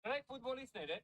Նրանք ֆուտբոլիստներ են։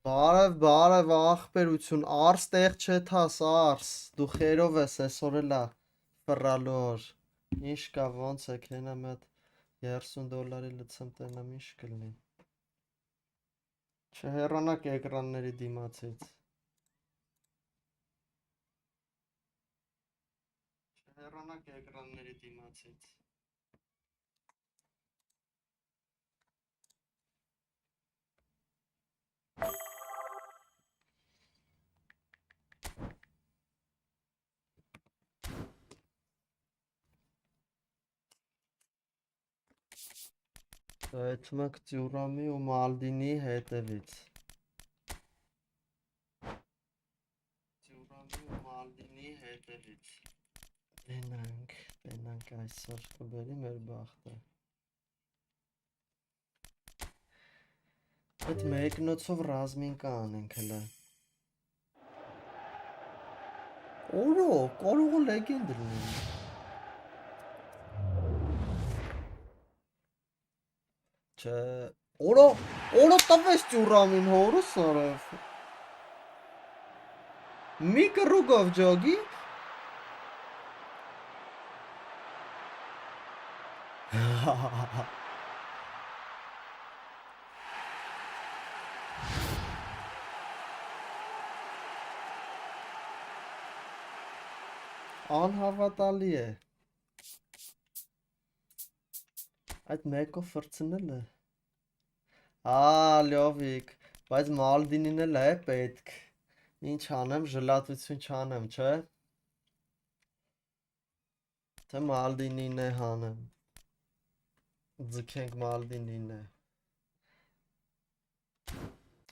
Բարև ախպերություն, արս տեղ չէ թաս, արս, դու խերով ես այսօր էլա ֆռալոր, ինչ կա ոնց եք հենա մետ $30 լցեմ տենամ ինչ կլնի, չհեռանաք էկրանների դիմացից, չհեռանաք էկրանների դիմացից. Դայթում եք ծյուրամի ու մալդինի հետևից. Ծյուրամի ու մալդինի հետևից. Տենանք այսօր կբերի մեր բախտը. Այդ մեկնոցով ռազմին կանենք հլը. Օրո, կարող է լեգենդ լինի. Չէ, օրո տվես ծյուրամին հորս արև. Մի կռուգով ջոգի. Անհավատալի է. Այդ մեկով վրցնել է. Լյովիկ, բայց մալդինին էլ է պետք. Ինչ անեմ, ժլատություն չանեմ, չէ? Թե մալդինին է հանեմ. Ձգենք մալդինին է.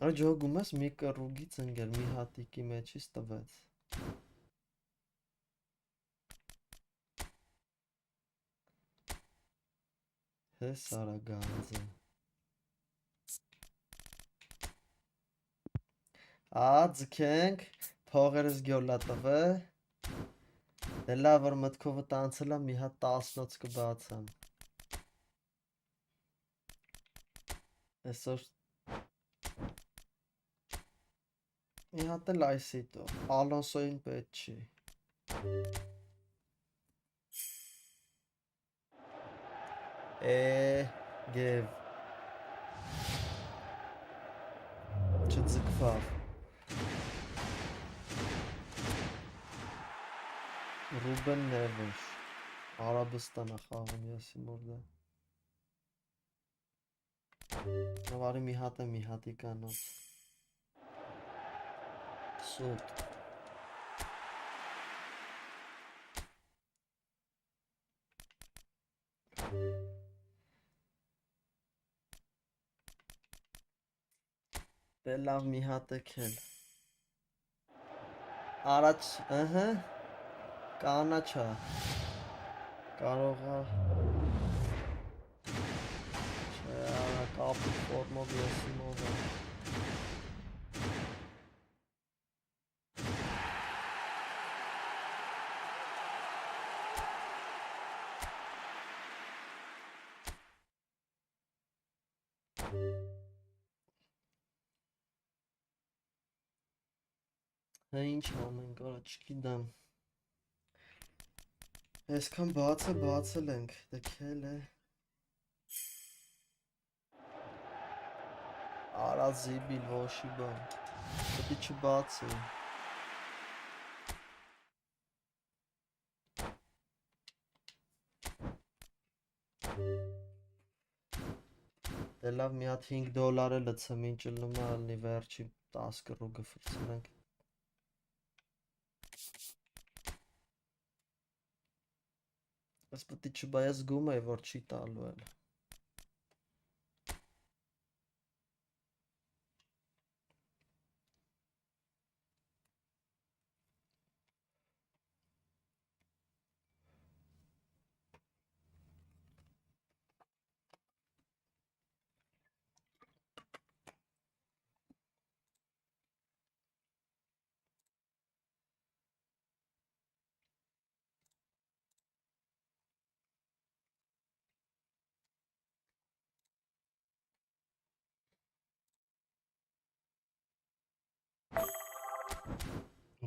Այդ ջոգում ես մի կռուգից ընգել, մի հատիկի մեջից տվեց. Հես արա գանձը. Ձգենք, թողերս գյոլա տվե. Դե լավ որ մտքովը տանցելա մի հատ 10-նոց կբացեմ. Այսօր մի հատ էլ այսի տող, Ալոնսոյին պետք չի. Գև. Չձգվավ. Ռուբեն Նևեշ Արաբստանա խաղում ես իմ օրդը նավարի մի հատ է մի հատի կանոց սուտ դե լավ մի հատ է քել Առաջ, ըհը, կանաչա, կարողա, չէ, արա կապի ֆորմով ես իմ ով եմ Հա ինչ անենք, արա չգիտեմ Այսքան բացել ենք, դե քել է Արա զիբիլ ոշի բան, պետի չբացի Դե լավ մի հատ $5 է լցեմ ինչ լնում է ալնի վերջի 10 կռուգը ֆրցնենք Ես պետի չբա ես զգում էի, որ չի տալու էլ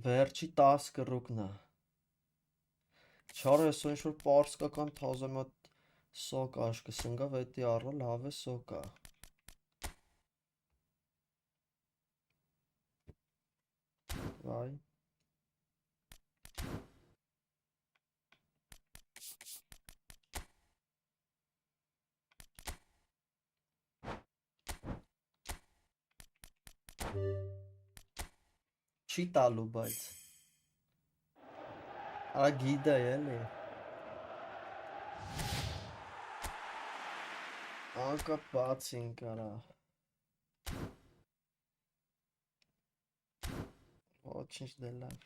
Վերջի 10 կռուգն է Չար ես ինչ-որ պարսկական թազեմատ սոկ աշկսնգավ էտի առա լավ է սոկա Վայ Չի տալու բայց Արա գիդա էլի Անկա բացին կարա Ոչինչ դե լավ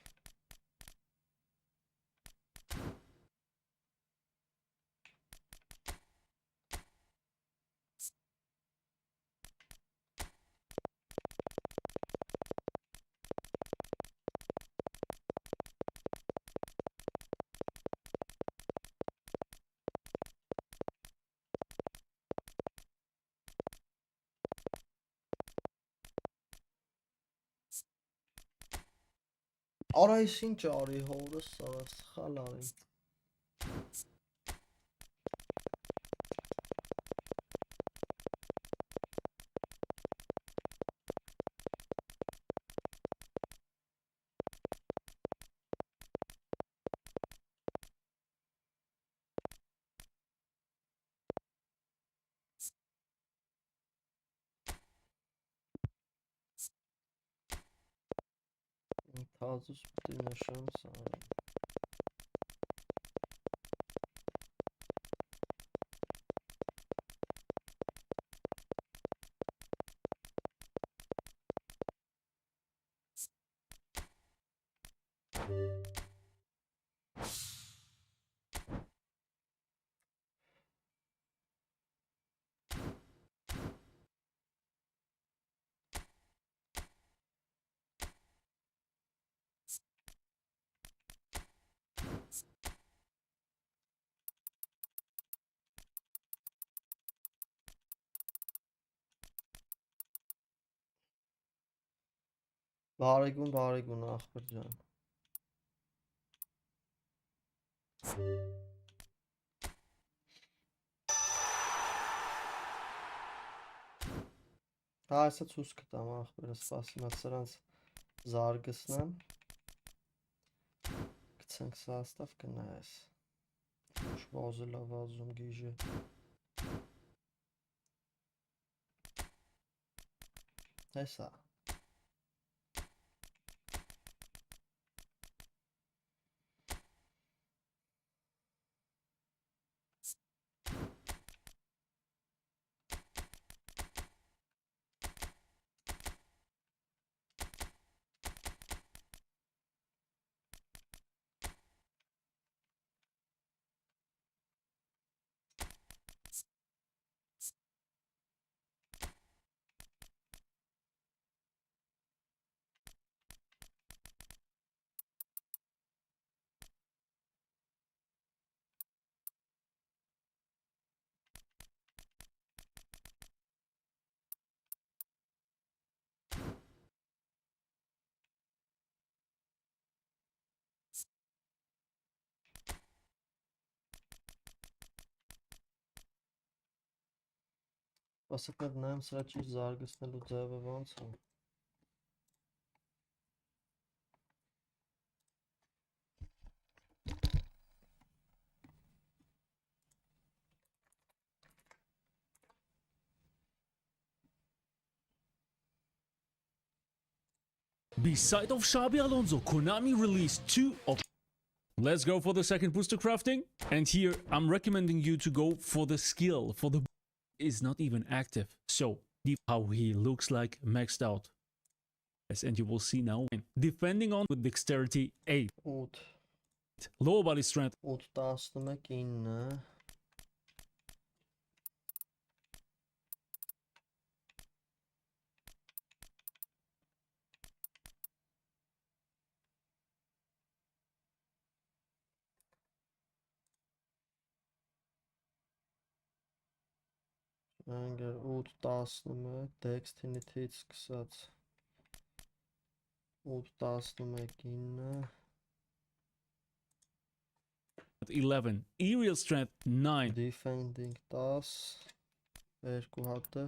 Արա ես ինչ արի հորս արա սխալ արի Թազուս պետի նշեմ սարը Բարեգուն ախպեր ջան Հա այսա ցույց կտամ ախպերը սպասի մա սրանց զարգսնեմ Տեսենք սաստավ կնայես։ Շվազել ավազում գիժը։ Հեսա։ Ասեք մեր նայեմ սրա ճիշտ զարգացնելու ձևը ոնց է։ Beside of Xabi Alonso, Konami released 2 of... Let's go for the second booster crafting. And here, I'm recommending you to go for the skill. For the... is not even active. So, how he looks like maxed out. Yes, and you will see now. Defending on with dexterity 8. 8 Lower body strength 8-11-9 Անգեր 8-11 dexterity-ից սկսած 8-11-9 11. Aerial strength 9. defending 10 2 հատը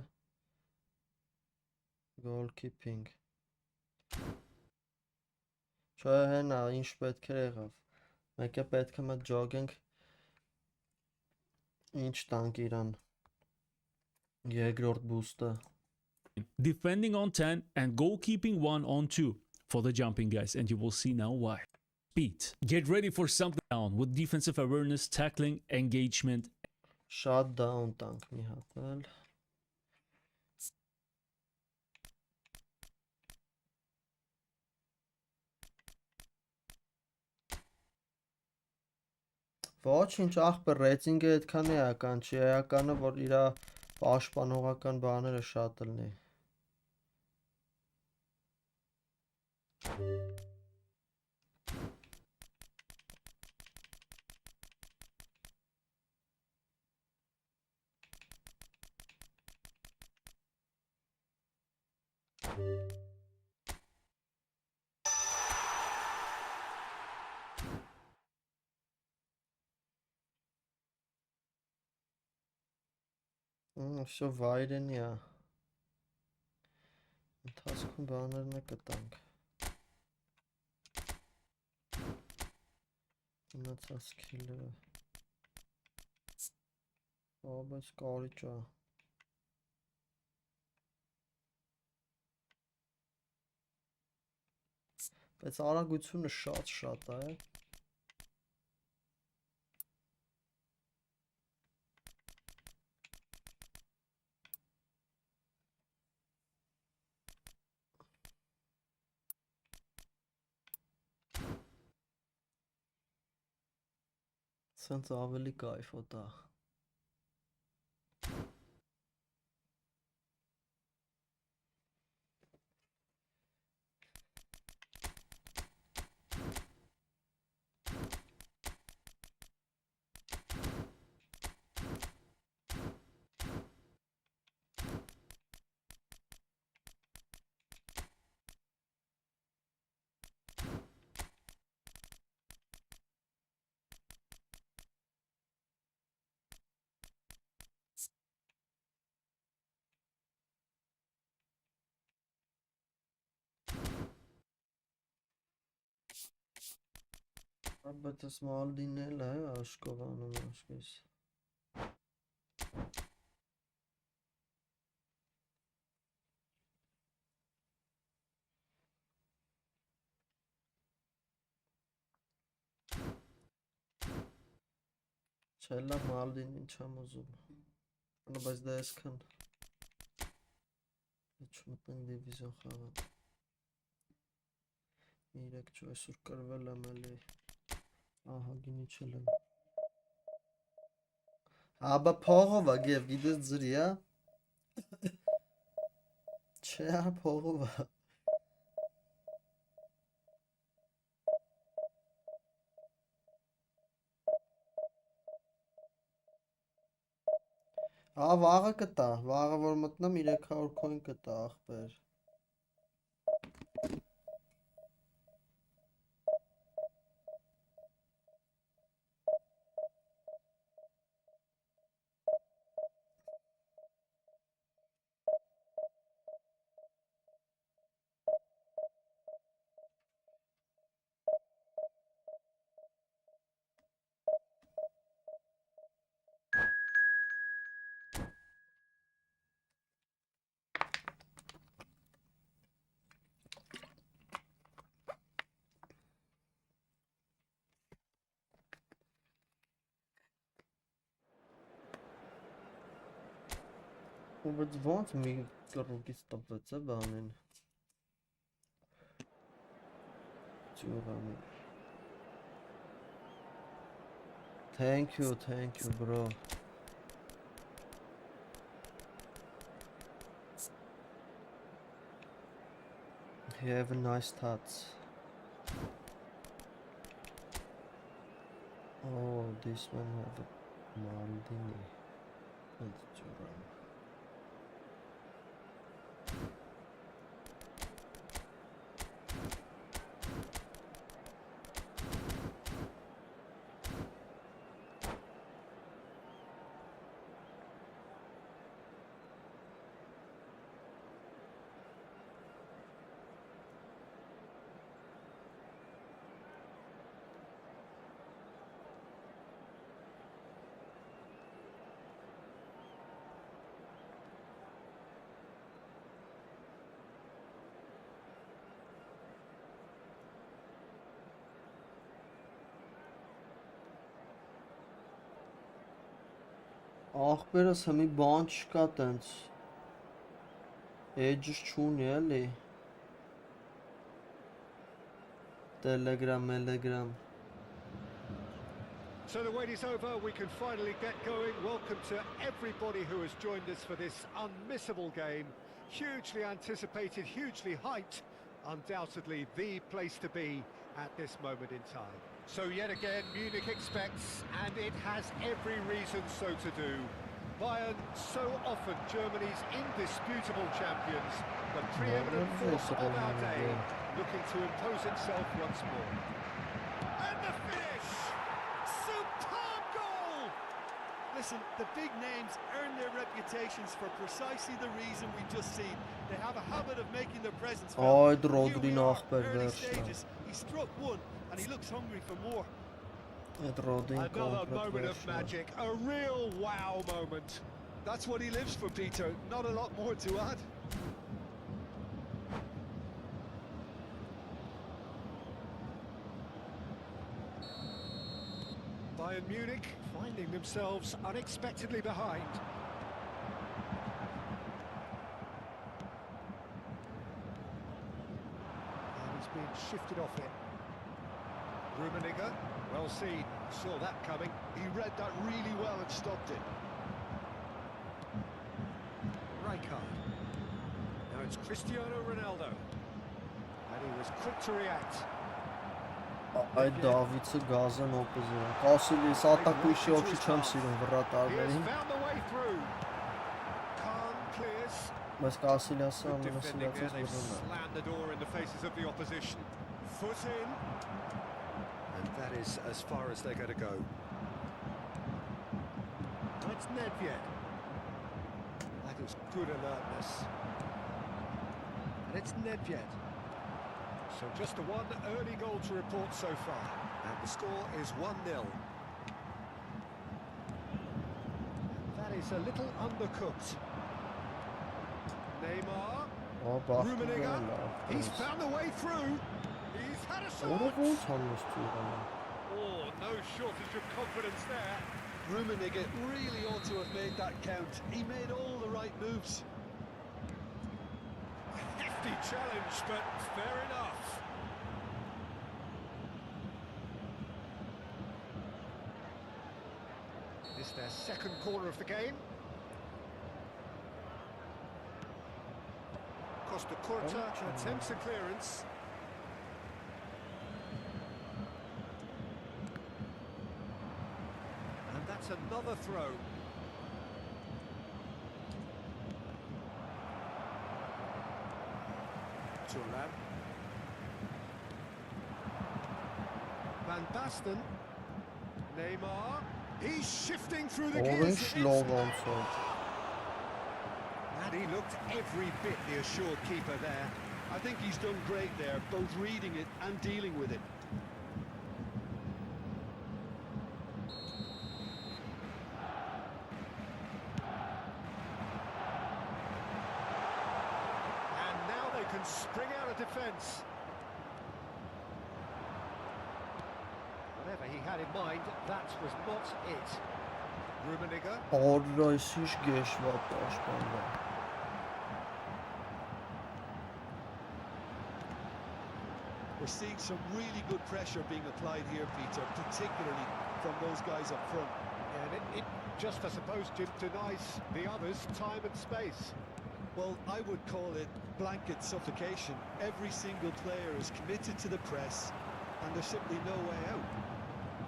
goalkeeping Չէ հենա ինչ պետք է եղավ Մեկը պետք է մտ ջոգենք Ինչ տանք իրան Երկրորդ բուստը Defending on 10 and goalkeeping 1 on 2 for the jumping guys, and you will see now why. Speed. Get ready for something down with defensive awareness, tackling, engagement. Shut down տանք մի հատ էլ Ոչինչ ախպեր ռեյտինգը այդքան էական չի, էականը որ իր պաշտպանողական բաները շատ լնի։ Всё վայրենի է։ Ընթացքում բաներն է կտանք։ Մնացած քիլը։ Բայց կարիճ է։ Բայց արագությունը շատ է։ Սենց ավելի կայֆոտ է։ Բայց ես Մալդին էլ է աշկովանում աշկես։ Չելա Մալդին ինչ եմ ուզում։ Բայց դա այսքան չմտնենք դիվիզիոն խաղան։ 3 չու այսօր կրվել եմ էլի։ Ահա գինի չելեմ։ Աբա փողով է գև գիտես ձրի է։ Չէ փողով է։ Վաղը կտա, վաղը որ մտնեմ 300 coin կտա ախպեր։ Բայց ոնց մի կռուկից տպվեց է բանին։ Ճուրանի։ Thank you bro. You have a nice touch. Oh, this one have a Maldini. That's Jordan. Ախպերս հմի բան չկա տենց էջս չունի էլի Telegram So the wait is over, we can finally get going. Welcome to everybody who has joined us for this unmissable game. Hugely anticipated, hugely hyped, undoubtedly the place to be at this moment in time. So yet again, Munich expects, and it has every reason so to do. Bayern, so often Germany's indisputable champions, the preeminent force of our day, looking to impose itself once more. And the finish! Superb goal! Listen, the big names earn their reputations for precisely the reason we've just seen. They have a habit of making their presence felt. Here we are, early stages. He struck one, and he looks hungry for more. Another moment of magic, a real wow moment. That's what he lives for, Peter. Not a lot more to add. Bayern Munich finding themselves unexpectedly behind. And he's been shifted off it. Rummenigge, well seen, saw that coming. He read that really well and stopped it. Rijkaard. Now it's Cristiano Ronaldo. And he was quick to react. Այդ Դավիթը գազան օպոզիա։ Կասիլիս ատակույշի օքի չեմ սիրում վրատարներին։ Բայց Կասիլիասը ամենասիրածս բռնում է։ Slammed the door in the faces of the opposition. Foot in. And that is as far as they're going to go. That's Nedved. That is good alertness. And it's Nedved. So just the one early goal to report so far. And the score is 1-0. That is a little undercooked. Neymar. Rummenigge. He's found a way through. He's had a shot. Oh, no shortage of confidence there. Rummenigge really ought to have made that count. He made all the right moves. Hefty challenge, but fair enough. It's their second corner of the game. Costa Curta attempts a clearance. And that's another throw. Thuram. Van Basten. Neymar. He's shifting through the gears. And he looked every bit the assured keeper there. I think he's done great there, both reading it and dealing with it. And now they can spring out of defence. Whatever he had in mind, that was not it. Rummenigge. We're seeing some really good pressure being applied here, Peter, particularly from those guys up front. And it just, I suppose, denies the others time and space. Well, I would call it blanket suffocation. Every single player is committed to the press, and there's simply no way out.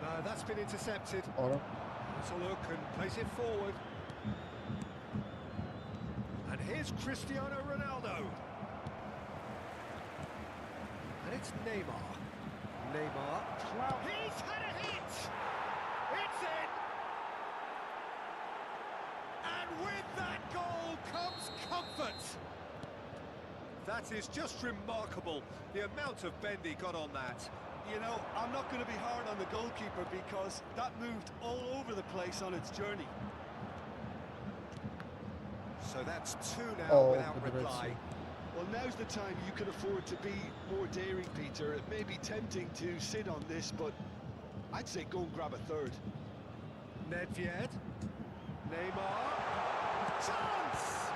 No, that's been intercepted. Let's look and place it forward. And here's Cristiano Ronaldo. And it's Neymar. Neymar. He's had a hit! It's in! And with that goal comes comfort! That is just remarkable, the amount of bend he got on that. You know, I'm not going to be hard on the goalkeeper because that moved all over the place on its journey. So that's 2 now without reply. Well, now's the time you can afford to be more daring, Peter. It may be tempting to sit on this, but I'd say go and grab a third. Nedved. Neymar. Chance!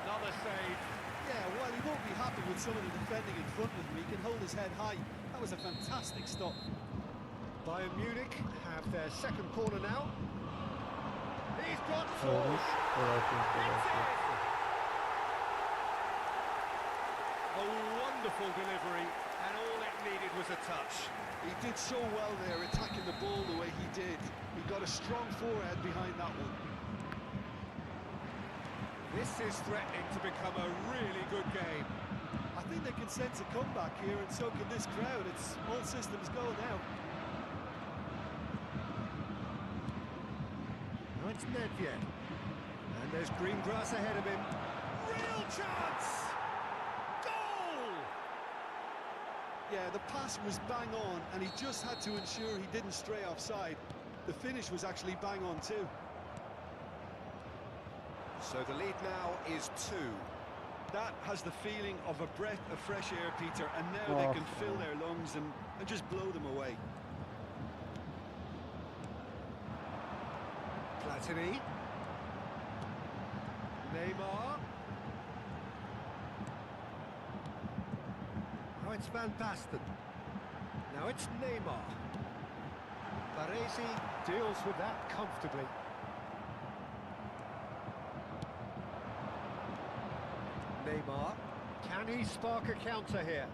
Another save. Yeah, while he won't be happy with some of the defending in front of him, he can hold his head high. That was a fantastic stop. Bayern Munich have their second corner now. He's got 4. A wonderful delivery, and all it needed was a touch. He did so well there, attacking the ball the way he did. He got a strong forehead behind that one. This is threatening to become a really good game. I think they can sense a comeback here, and so can this crowd. It's all systems go now. Now it's Nedved. And there's green grass ahead of him. Real chance! Goal! Yeah, the pass was bang on, and he just had to ensure he didn't stray offside. The finish was actually bang on too. So the lead now is 2. That has the feeling of a breath of fresh air, Peter, and now they can fill their lungs and just blow them away. Platini. Neymar. Now it's Van Basten. Now it's Neymar. Baresi deals with that comfortably. Neymar, can he spark a counter here?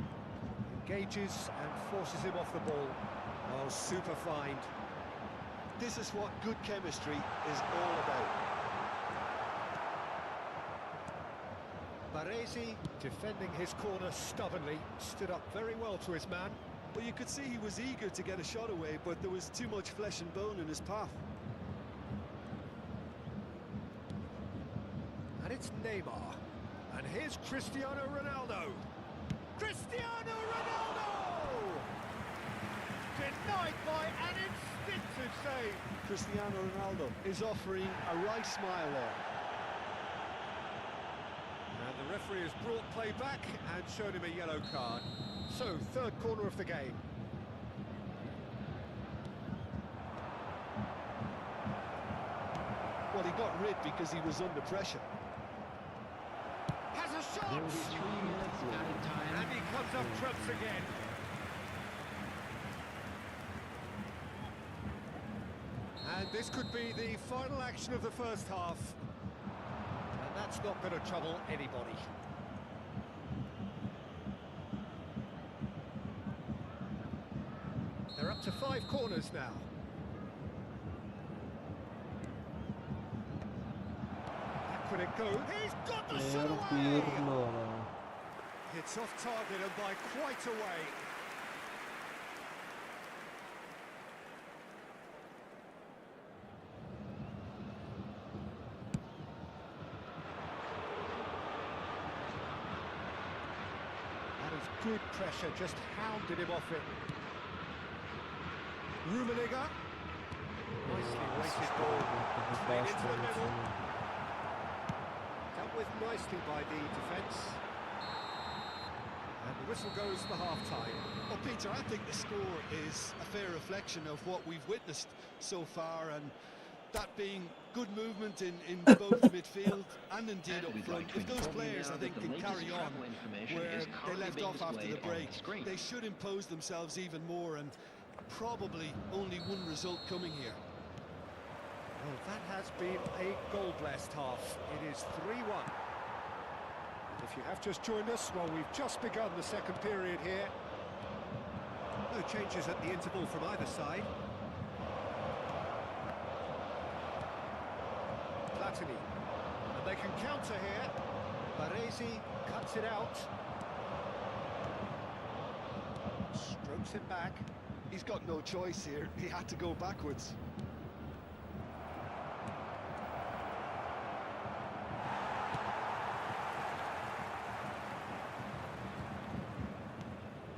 Engages and forces him off the ball. Oh, super find. This is what good chemistry is all about. Baresi, defending his corner stubbornly, stood up very well to his man. Well, you could see he was eager to get a shot away, but there was too much flesh and bone in his path. And it's Neymar. And here's Cristiano Ronaldo. Cristiano Ronaldo! Denied by an instinctive save. Cristiano Ronaldo is offering a wry smile there. And the referee has brought play back and shown him a yellow card. So, third corner of the game. Well, he got rid because he was under pressure. Has a shot! There will be 3 minutes added time. And he comes up trumps again. And this could be the final action of the first half. And that's not going to trouble anybody. They're up to 5 corners now. Back would it go? He's got the shot away! It's off target and by quite a way. That is good pressure, just hounded him off it. Rummenigge. Nicely weighted ball. Played into the middle. Dealt with nicely by the defence. And the whistle goes for half-time. Well, Peter, I think the score is a fair reflection of what we've witnessed so far, and that being good movement in both midfield and indeed up front. If those players, I think, can carry on where they left off after the break, they should impose themselves even more, and probably only one result coming here. Well, that has been a goal-blessed half. It is 3-1. If you have just joined us, well, we've just begun the second period here. No changes at the interval from either side. Platini. And they can counter here. Baresi cuts it out. Strokes it back. He's got no choice here. He had to go backwards.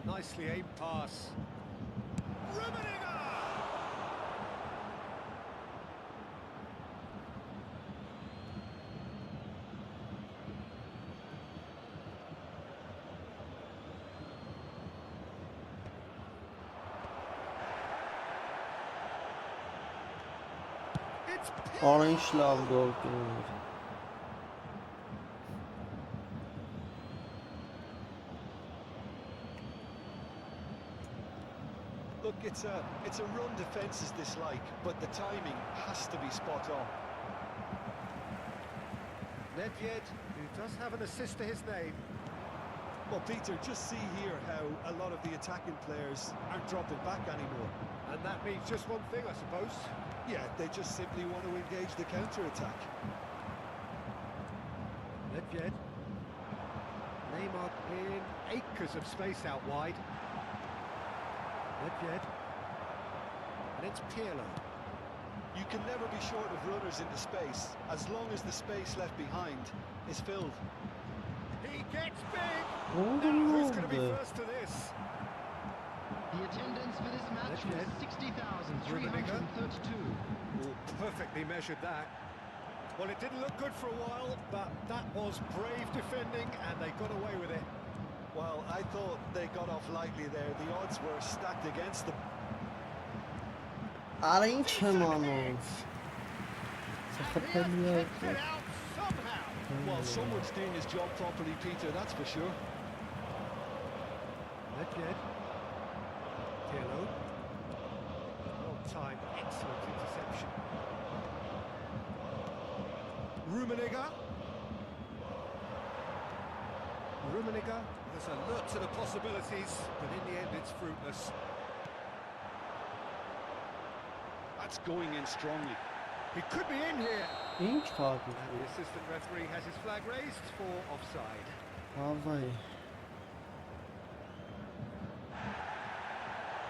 Nicely aimed pass. Rummenigge! It's Orange love goal. Look, it's a run defence's dislike, but the timing has to be spot on. Nedved, who does have an assist to his name. Well, Peter, just see here how a lot of the attacking players aren't dropping back anymore. And that means just one thing, I suppose. Yeah, they just simply want to engage the counter-attack. Nedved. Neymar in acres of space out wide. Nedved. And it's Pirlo. You can never be short of runners into space, as long as the space left behind is filled. He gets big! Now, who's going to be first to this? The attendance for this match was 60,332. Oh, perfectly measured that. Well, it didn't look good for a while, but that was brave defending, and they got away with it. Well, I thought they got off lightly there. The odds were stacked against them. Orange man. It out somehow. Well, someone's doing his job properly, Peter, that's for sure. Nedved. Pirlo. Well timed, excellent interception. Rummenigge. Rummenigge has alert to the possibilities, but in the end it's fruitless. That's going in strongly. He could be in here. Ինչ խաղ And the assistant referee has his flag raised for offside. Ավայ։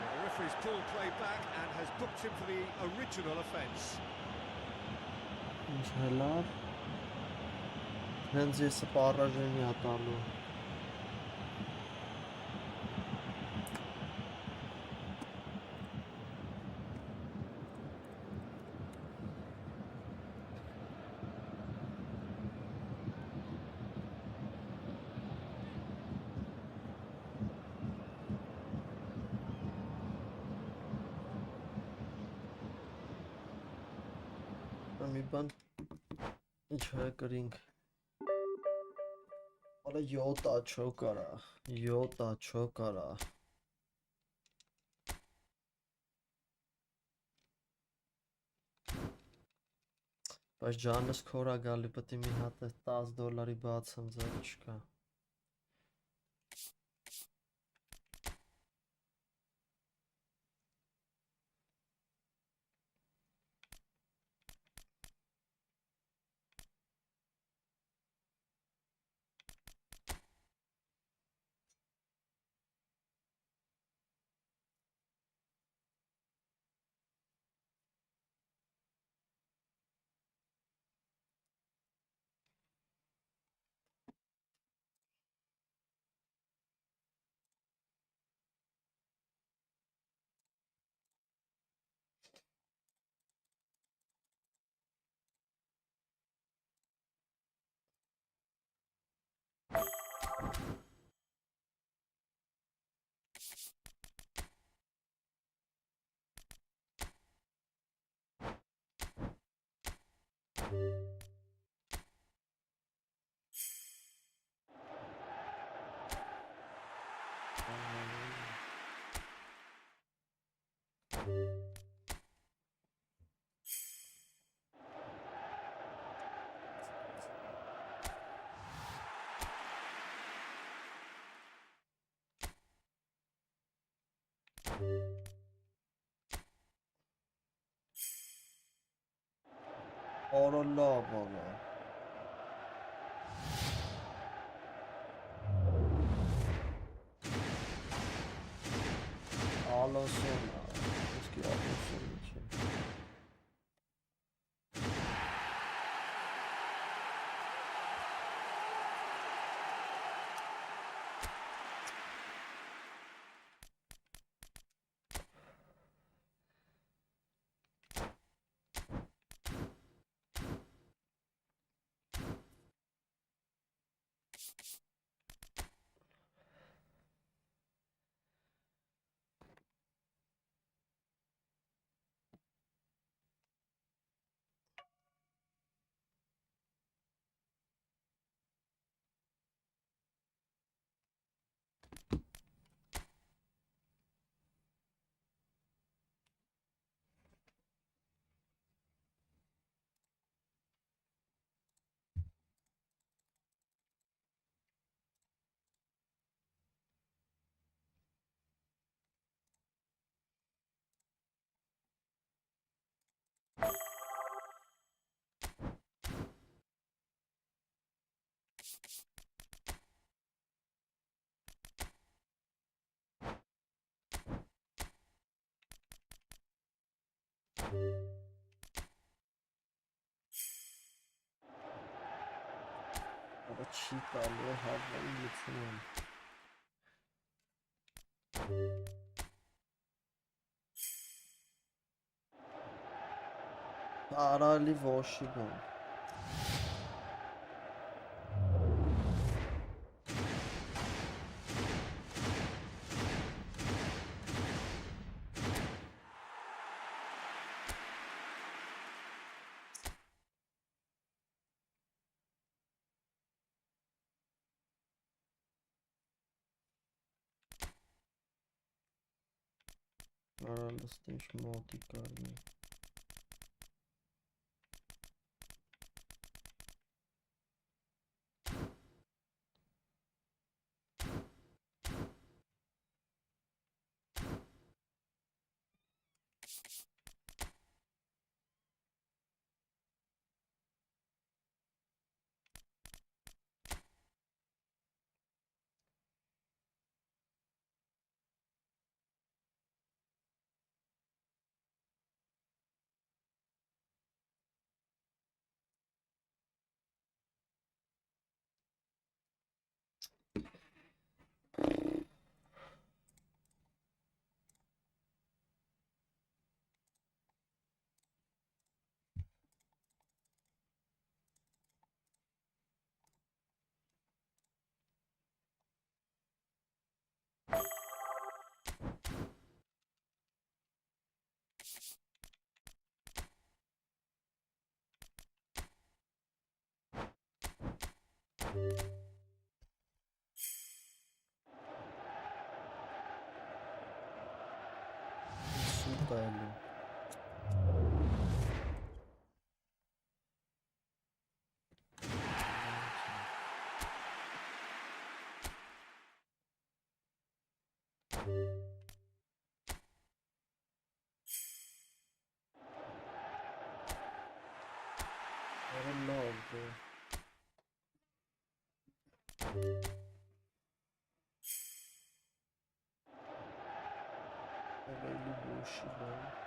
Well, the referee's pulled play back and has booked him for the original offence. Ինչ հելար։ Հենց ես պարաժենի ատալու։ մի բան ինչ կրինք։ Արա 7 աչո կարա, 7 աչո կարա։ Բայց ջանս քորա գալի պետք է մի հատ $10 բացեմ, ձեր չկա։ Արա լավ արա։ Ալոսոն, իսկի ալոսոն չէ։ Արա չի տալու հավայի լուծում։ Արալի ոშի գոն։ Արալս ինչ մոտի կարնի։ Սուտալի։ Լավ է։ Ավելի բոշի լավ։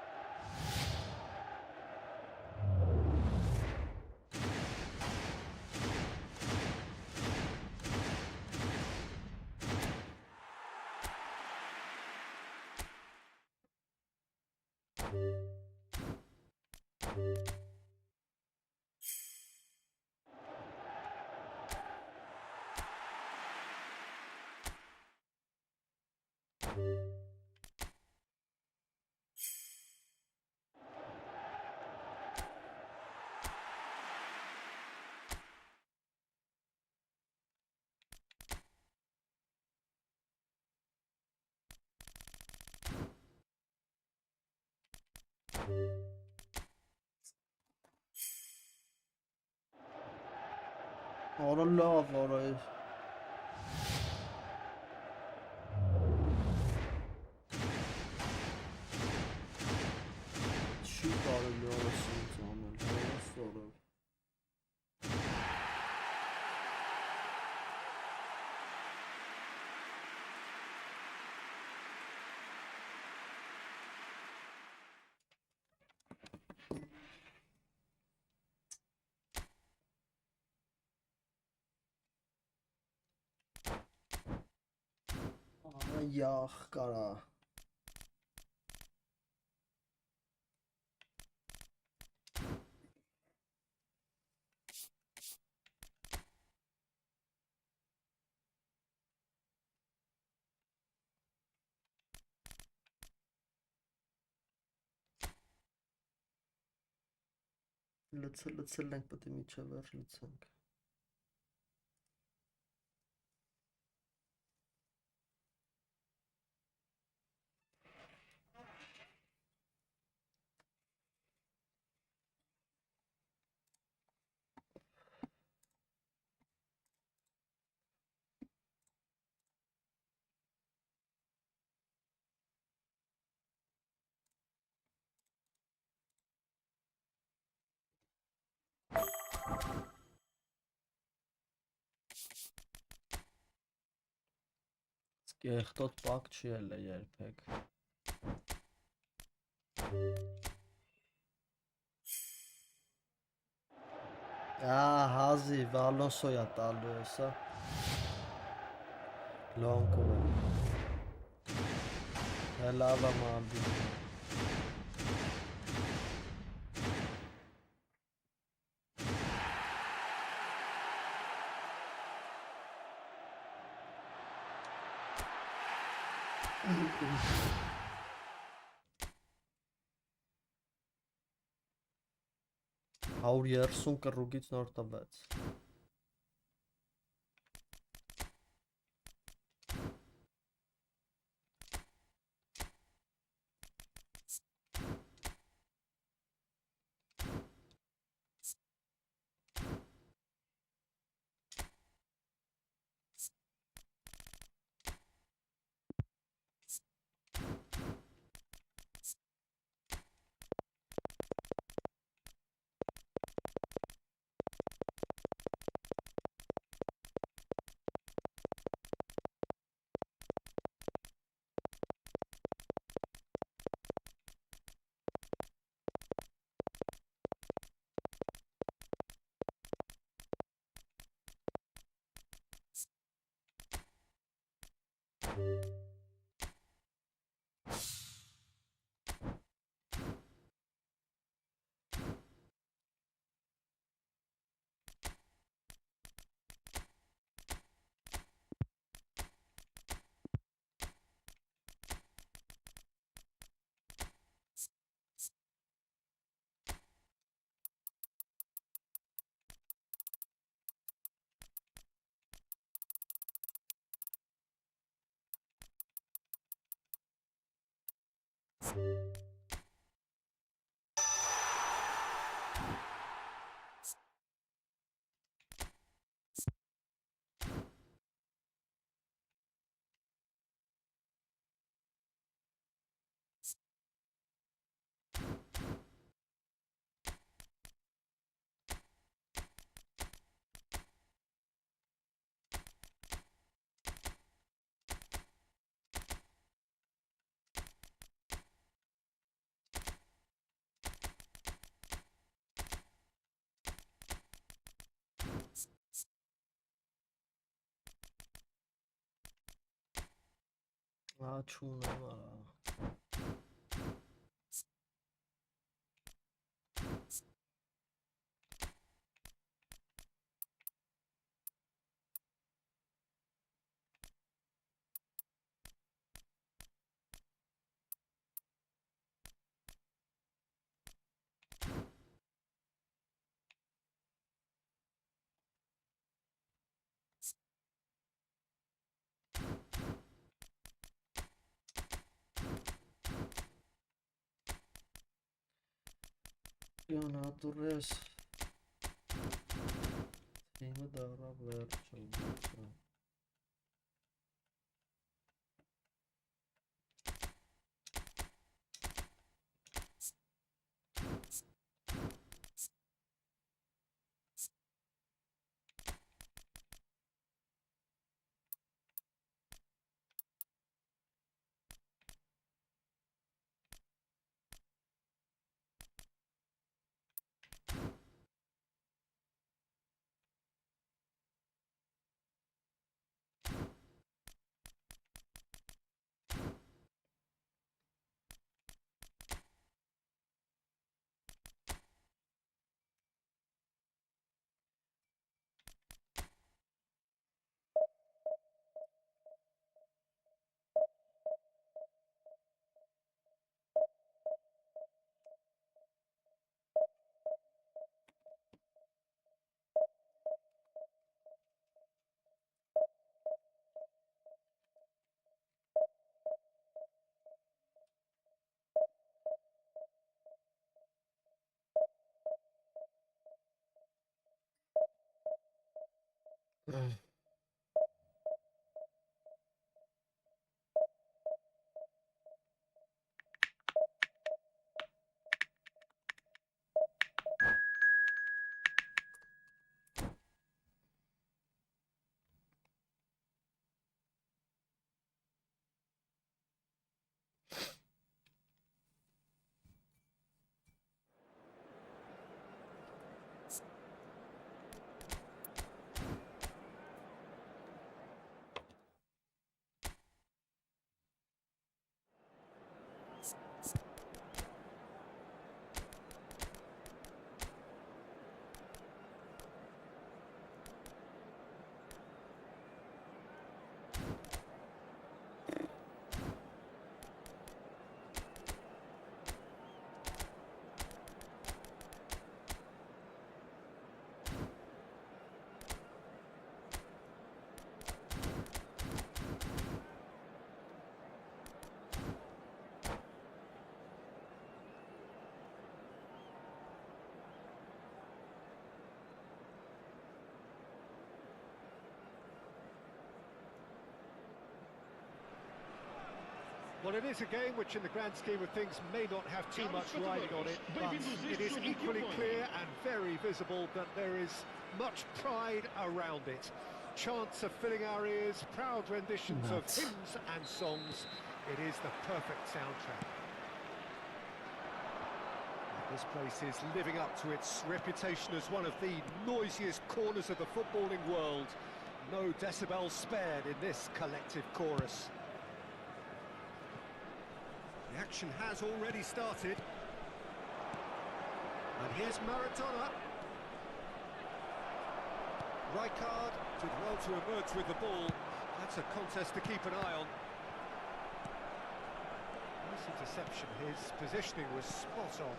Արա լավ, արա։ Չի կարելի արասինց անել, հարասորով։ Յախ կարա։ Լցել ենք, պետք է միջև վերջ լցենք։ Կեղտոտ պակ չի էլ է երբեք։ Հազի, Վալոնսոյա տալու է սա։ Լոնկով է։ Հելավա մանդի։ Հաուր 30 կռուգից նոր տվեց։ Չունեմ արա։ Յոնատուրես Թիմը դարավ վերջը Well, it is a game which in the grand scheme of things may not have too much riding on it, but it is equally clear and very visible that there is much pride around it. Chants are filling our ears, proud renditions of hymns and songs. It is the perfect soundtrack. This place is living up to its reputation as one of the noisiest corners of the footballing world. No decibels spared in this collective chorus. The action has already started. And here's Maradona. Rijkaard did well to emerge with the ball. That's a contest to keep an eye on. Nice interception. His positioning was spot on.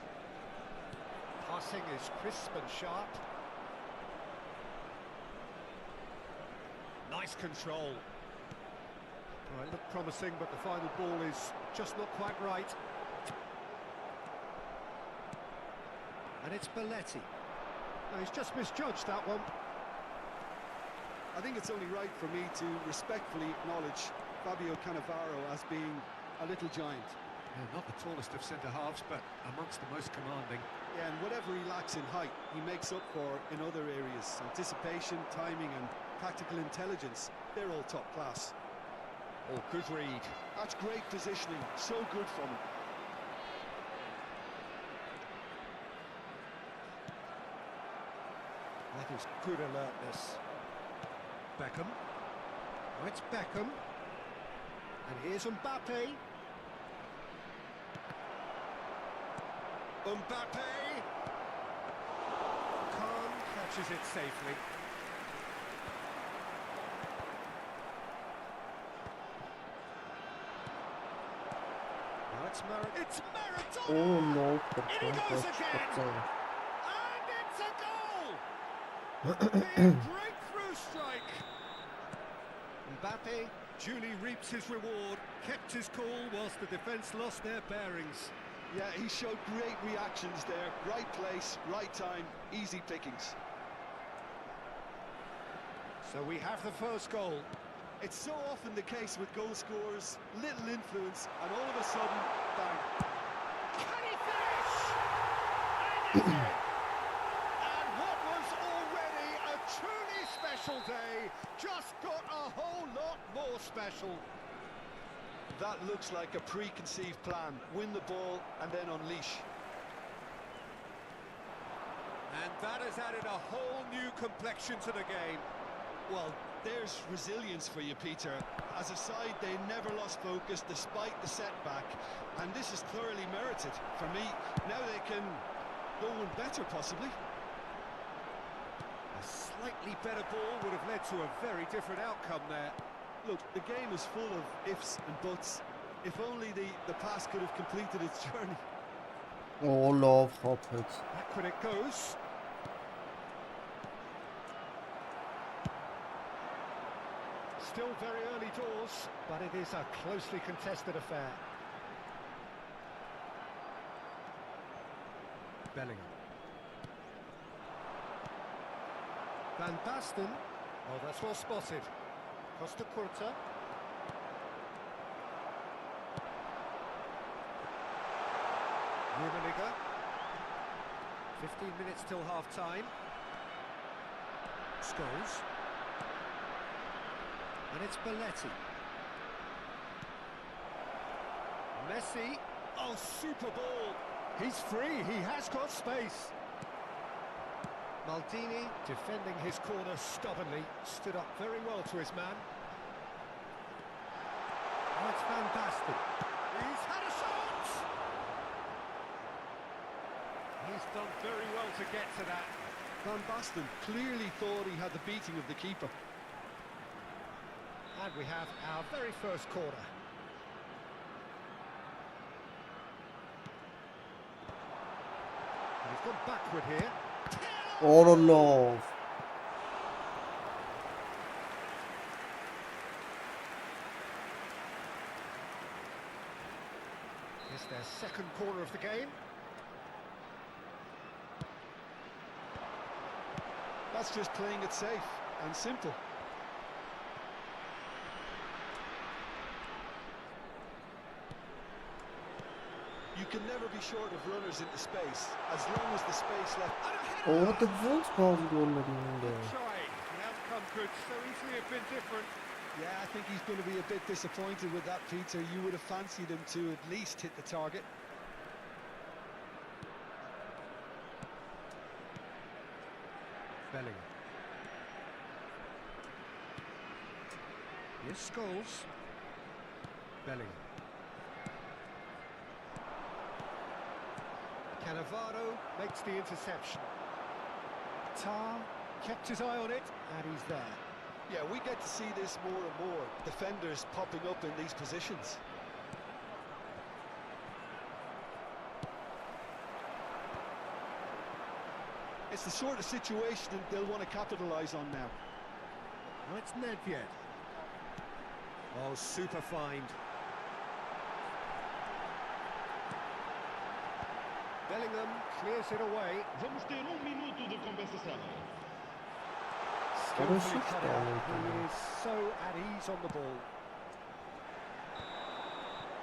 Passing is crisp and sharp. Nice control. Well, it looked promising, but the final ball is just not quite right. And it's Belletti. No, he's just misjudged that one. I think it's only right for me to respectfully acknowledge Fabio Cannavaro as being a little giant. Yeah, not the tallest of centre-halves, but amongst the most commanding. Yeah, and whatever he lacks in height, he makes up for in other areas. Anticipation, timing and tactical intelligence, they're all top class. Oh, good read. That's great positioning, so good from him. That is good alertness. Beckham. Oh, it's Beckham. And here's Mbappe. Mbappe! Khan catches it safely. Now it's Maradona! Oh no, In he goes again! Porto. And it's a goal! The breakthrough strike! Mbappe duly reaps his reward, kept his cool whilst the defence lost their bearings. Yeah, he showed great reactions there. Right place, right time, easy pickings. So we have the first goal. It's so often the case with goal scorers, little influence, and all of a sudden, bang. Can he finish? And he did! And what was already a truly special day just got a whole lot more special. That looks like a preconceived plan. Win the ball and then unleash. And that has added a whole new complexion to the game. Well, there's resilience for you, Peter. As a side, they never lost focus despite the setback. And this is thoroughly merited. For me, now they can go one better, possibly. A slightly better ball would have led to a very different outcome there. Look, the game is full of ifs and buts. If only the pass could have completed its journey. Oh, love happened. Back when it goes. Still very early doors, but it is a closely contested affair. Bellingham. Van Basten. Oh, that's well spotted. Costa Curta. Rummenigge. 15 minutes till half-time. Scholes. And it's Belletti. Messi. Oh, super ball. He's free. He has got space. Maldini, defending his corner stubbornly, stood up very well to his man. Oh, it's Van Basten. He's had a shot! He's done very well to get to that. Van Basten clearly thought he had the beating of the keeper. And we have our very first corner. And he's gone backward here. Oh, love. It's their second corner of the game. That's just playing it safe and simple. You can never be short of runners into space, as long as the space left. Oh, the Wolves bazı golleri de. Trying. The outcome could so easily have been different. Yeah, I think he's going to be a bit disappointed with that, Peter. You would have fancied him to at least hit the target. Bellingham. Here's Scholes. Bellingham. Cannavaro makes the interception. Tar kept his eye on it, and he's there. Yeah, we get to see this more and more. Defenders popping up in these positions. It's the sort of situation they'll want to capitalise on now. Oh, it's Nedved. Oh, super find. Bellingham clears it away. Vamos ter minuto de compensação. Skillfully cut out. He is so at ease on the ball.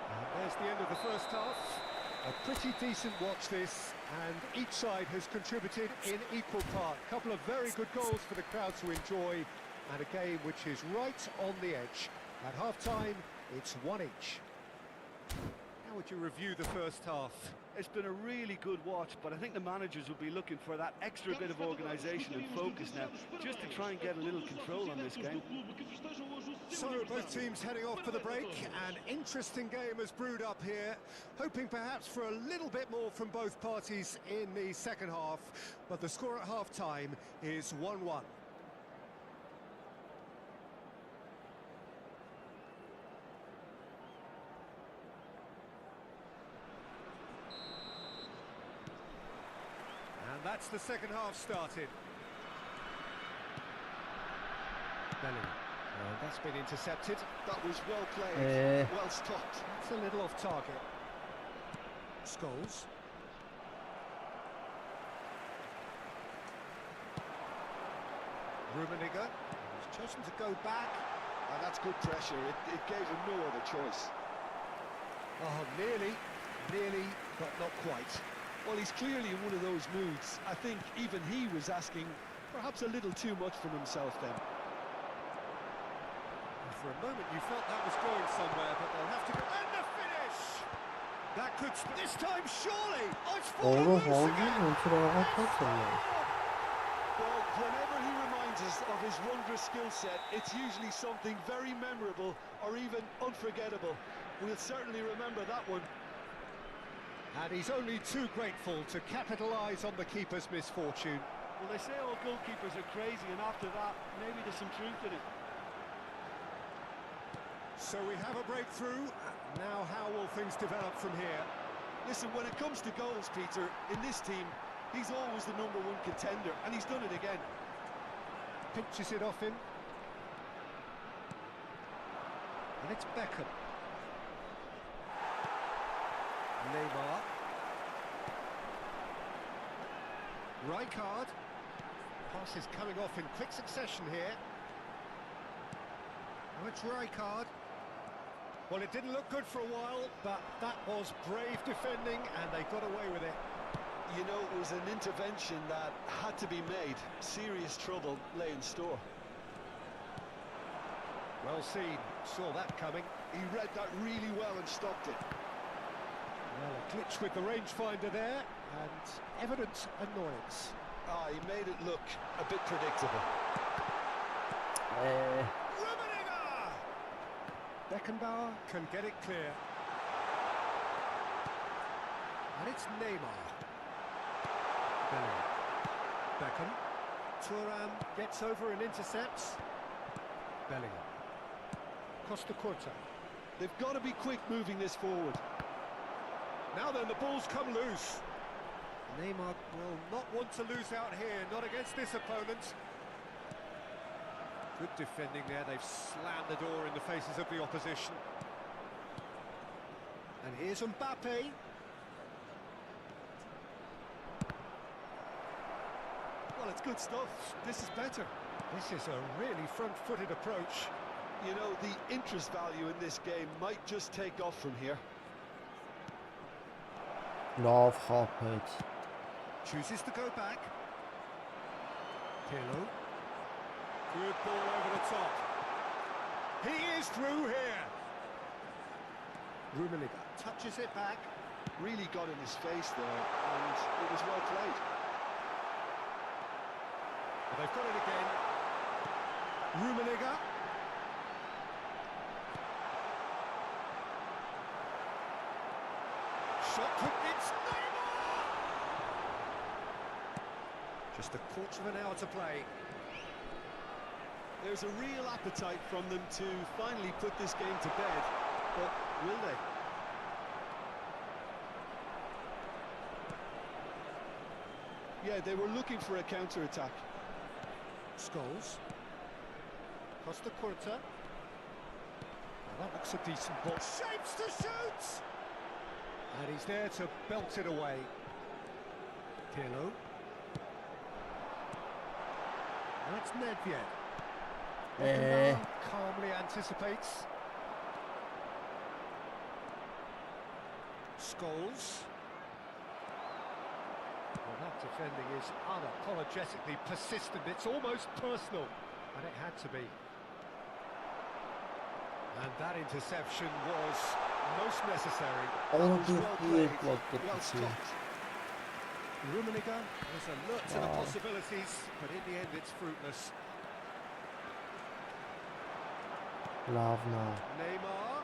And there's the end of the first half. A pretty decent watch this, and each side has contributed in equal part. A couple of very good goals for the crowd to enjoy, and a game which is right on the edge. At half-time, it's one each. How would you review the first half? It's been a really good watch, but I think the managers will be looking for that extra bit of organisation and focus now, just to try and get a little control on this game. So both teams heading off for the break. An interesting game has brewed up here, hoping perhaps for a little bit more from both parties in the second half, but the score at half-time is 1-1. And that's the second half started. Bellingham. That's been intercepted. That was well played, well stopped. It's a little off target. Scholes. Rummenigge. He's chosen to go back. And that's good pressure. It gave him no other choice. Oh, nearly, but not quite. Well, he's clearly in one of those moods. I think even he was asking perhaps a little too much from himself then. For a moment you felt that was going somewhere, but they'll have to go. And the finish! That could this time surely. Oh, it's fallen Oğlum loose hangi again. ultrağa katılıyor? Well, whenever he reminds us of his wondrous skill set, it's usually something very memorable or even unforgettable. We'll certainly remember that one. And he's only too grateful to capitalise on the keeper's misfortune. Well, they say all goalkeepers are crazy, and after that, maybe there's some truth in it. So we have a breakthrough. Now how will things develop from here? Listen, when it comes to goals, Peter, in this team, he's always the #1 contender, and he's done it again. Pinches it off him. And it's Beckham. Neymar. Rijkaard. Pass is coming off in quick succession here. Now it's Rijkaard. Well, it didn't look good for a while, but that was brave defending, and they got away with it. You know, it was an intervention that had to be made. Serious trouble lay in store. Well seen. Saw that coming. He read that really well and stopped it. Well, a glitch with the rangefinder there, and evident annoyance. Ah, he made it look a bit predictable. Rummenigge! Beckenbauer can get it clear. And it's Neymar. Bellingham. Beckham. Thuram gets over and intercepts. Bellingham. Costa Curta. They've got to be quick moving this forward. Now then, the ball's come loose. Neymar will not want to lose out here, not against this opponent. Good defending there, they've slammed the door in the faces of the opposition. And here's Mbappe. Well, it's good stuff. This is better. This is a really front-footed approach. You know, the interest value in this game might just take off from here. Love carpet. Chooses to go back. Pirlo. Good ball over the top. He is through here. Rummenigge touches it back. Really got in his face there, and it was well played. But they've got it again. Rummenigge. Shot put, it's Neymar! Just a quarter of an hour to play. There's a real appetite from them to finally put this game to bed, but will they? Yeah, they were looking for a counter-attack. Scholes. Costa Curta. Well, that looks a decent ball. Shapes to shoot! And he's there to belt it away. Pirlo. That's Nedved. Calmly anticipates. Scholes. Well, that defending is unapologetically persistent. It's almost personal, and it had to be. And that interception was most necessary. Oh, Well played, what the well stopped. Rummenigge was alert to the possibilities, but in the end it's fruitless. Lavna. Neymar.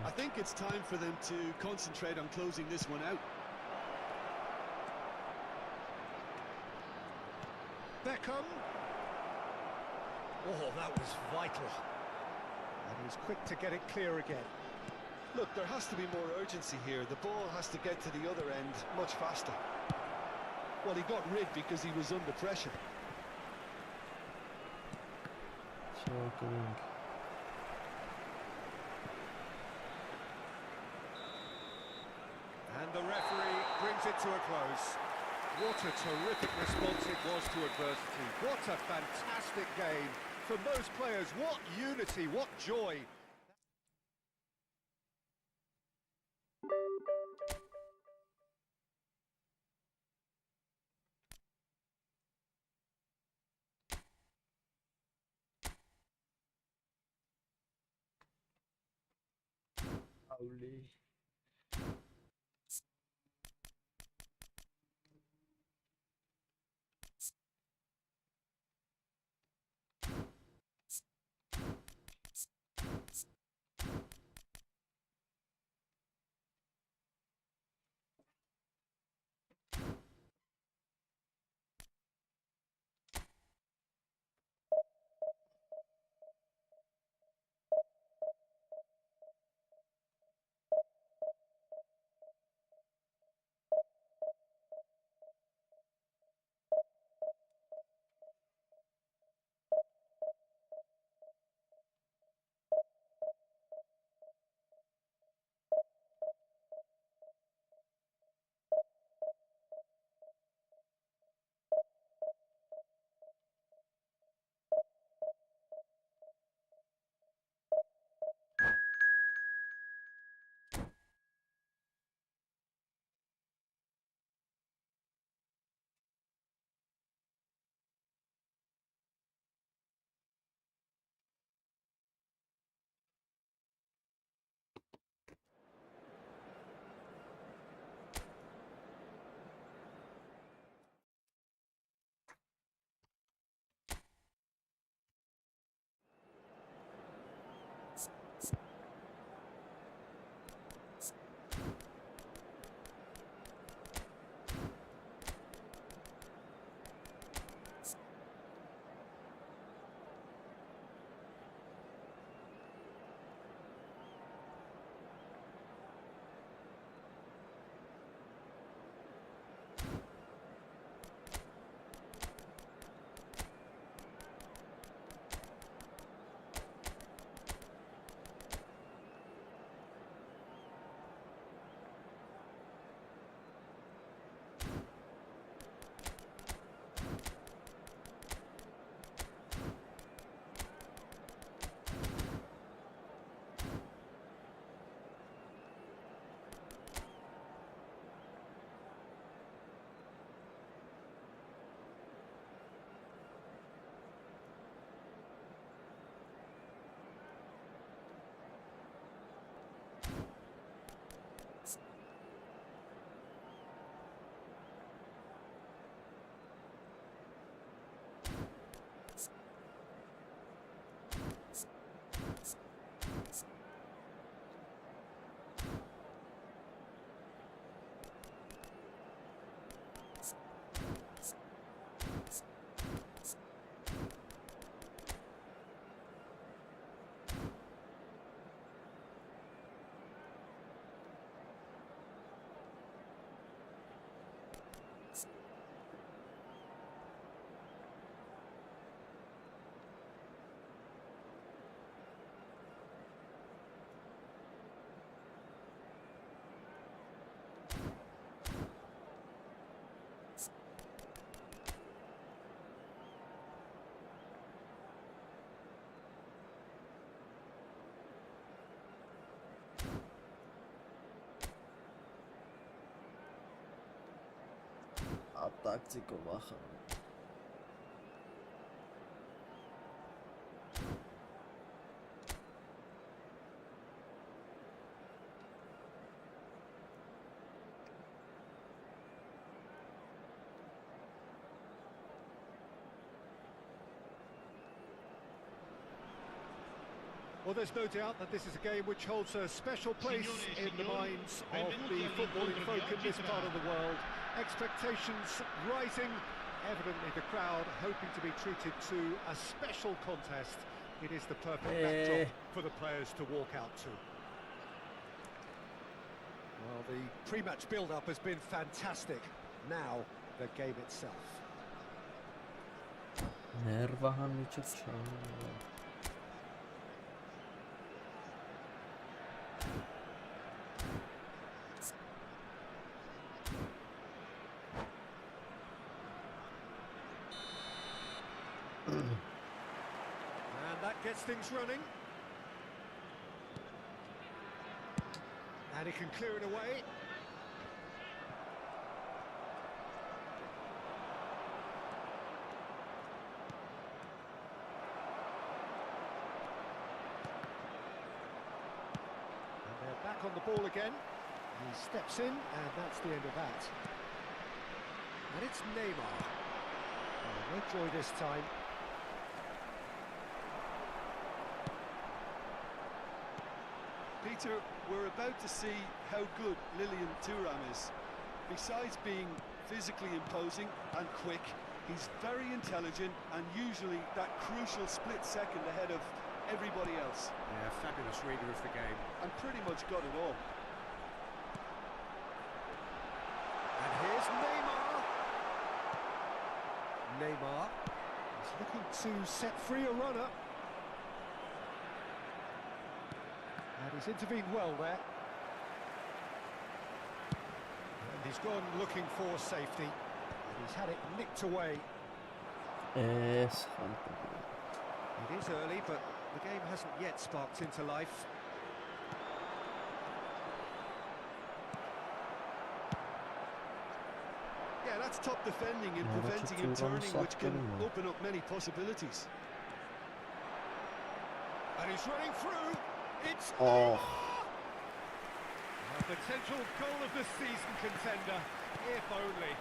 I think it's time for them to concentrate on closing this one out. Beckham. Oh, that was vital. And he was quick to get it clear again. Look, there has to be more urgency here. The ball has to get to the other end much faster. Well, he got rid because he was under pressure. And the referee brings it to a close. What a terrific response it was to adversity. What a fantastic game from those players. What unity, what joy. Holy. տակտիկով ախա։ Well, there's no doubt that this is a game which holds a special place in the minds of the footballing folk in this part of the world. Expectations rising, evidently the crowd hoping to be treated to a special contest. It is the perfect backdrop for the players to walk out to. Well, the pre-match build-up has been fantastic. Now, the game itself. Nervahan միջև չան։ And that gets things running. And he can clear it away. And they're back on the ball again. He steps in, and that's the end of that. And it's Neymar. Oh, no joy this time. Peter, we're about to see how good Lilian Thuram is. Besides being physically imposing and quick, he's very intelligent and usually that crucial split second ahead of everybody else. Yeah, fabulous reader of the game. And pretty much got it all. And here's Neymar. Neymar is looking to set free a runner. And he's intervened well there. And he's gone looking for safety. And he's had it nicked away. Yes. It is early, but the game hasn't yet sparked into life. Yeah, that's top defending and preventing him turning, which can open up many possibilities. And he's running through. It's Oh. a potential goal of the season contender, if only.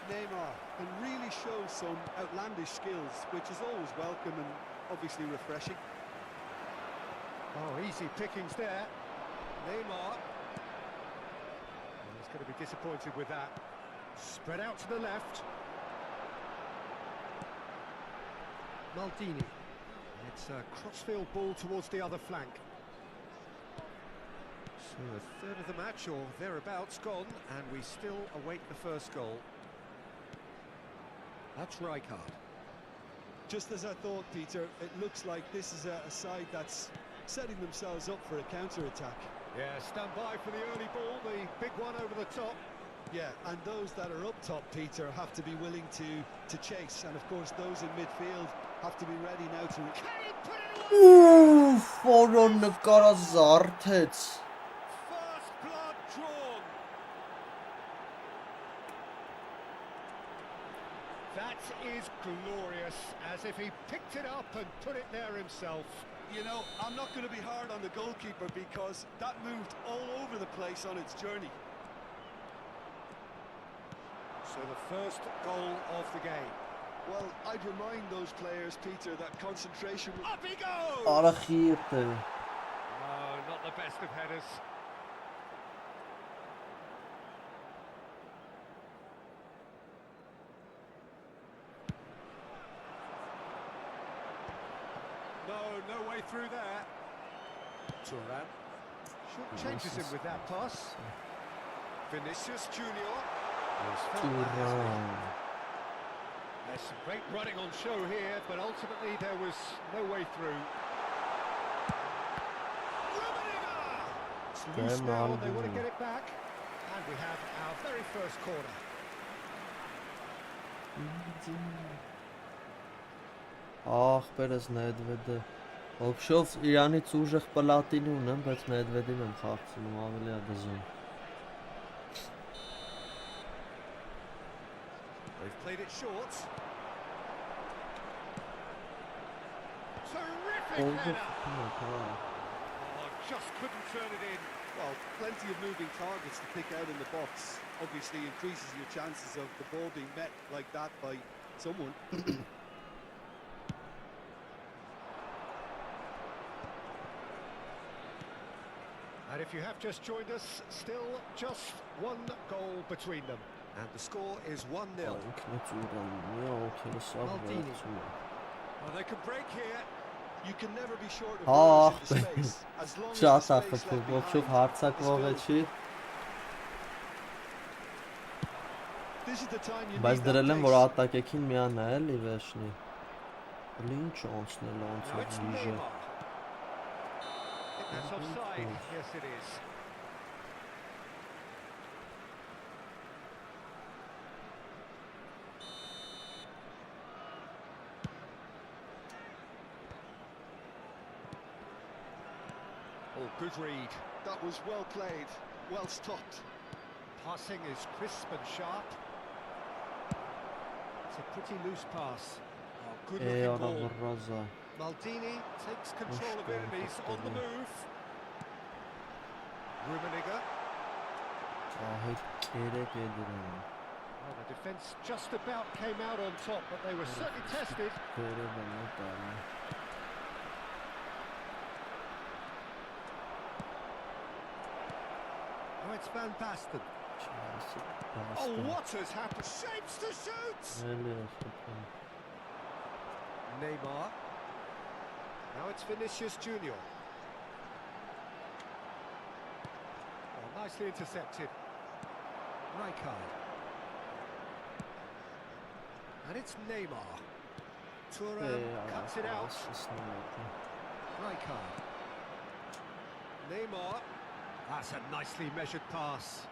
Neymar can really show some outlandish skills, which is always welcome and obviously refreshing. Oh, easy pickings there. Neymar. Well, he's going to be disappointed with that. Spread out to the left. Maldini. It's a crossfield ball towards the other flank. So a third of the match or thereabouts gone, and we still await the first goal. That's Rijkaard. Just as I thought, Peter, it looks like this is a side that's setting themselves up for a counter-attack. Yeah, stand by for the early ball, the big one over the top. Yeah, and those that are up top, Peter, have to be willing to chase, and of course those in midfield have to be ready now to... Can he put it away? Oof, որոն նկարազարդեց։ First blood drawn. That is glorious, as if he picked it up and put it there himself. You know, I'm not going to be hard on the goalkeeper because that moved all over the place on its journey. So the first goal of the game. Well, I'd remind those players, Peter, that concentration... Up he goes! Արախիտ է։ Oh, not the best of headers. No way through there. Thuram changes him with that pass. Vinicius Junior. Thuram։ There's some great running on show here, but ultimately there was no way through. It's loose now, and they want to get it back. And we have our very first corner. Ախպերս Նեդվեդը։ Ովքշով Իրանից ուժեղ պլատին ունեմ, բայց Նեդվեդին եմ խաղցնում, ավելի է դժվար։ They've played it short. Terrific header! Oh, just couldn't turn it in. Well, plenty of moving targets to pick out in the box. Obviously increases your chances of the ball being met like that by someone. And if you have just joined us, still just one goal between them. And the score is 1-0. Maldini. Well, they can break here. You can never be short of goals in the space. As long as the space left behind. This is the time you Բայց need դրել that են որ pace. ատակեքին միան է էլի վերջնի։ Ինչ անցնել Now անցավ it's նիժը։ Neymar. That's offside. Yes, it is. Oh, good read. That was well played, well stopped. Passing is crisp and sharp. It's a pretty loose pass. Oh, good looking ball. Ռազա։ Maldini takes control of it and he's on the move. Rummenigge. Ահա կերեք է դրան։ Well, the defence just about came out on top, but they were certainly tested. Կերեք է տալի։ Oh, it's Van Basten. Oh, what has happened? Shapes to shoot! Neymar. Now it's Vinicius Junior. Oh, nicely intercepted. Rijkaard. And it's Neymar. Thuram cuts it out. Rijkaard. Neymar. That's a nicely measured pass.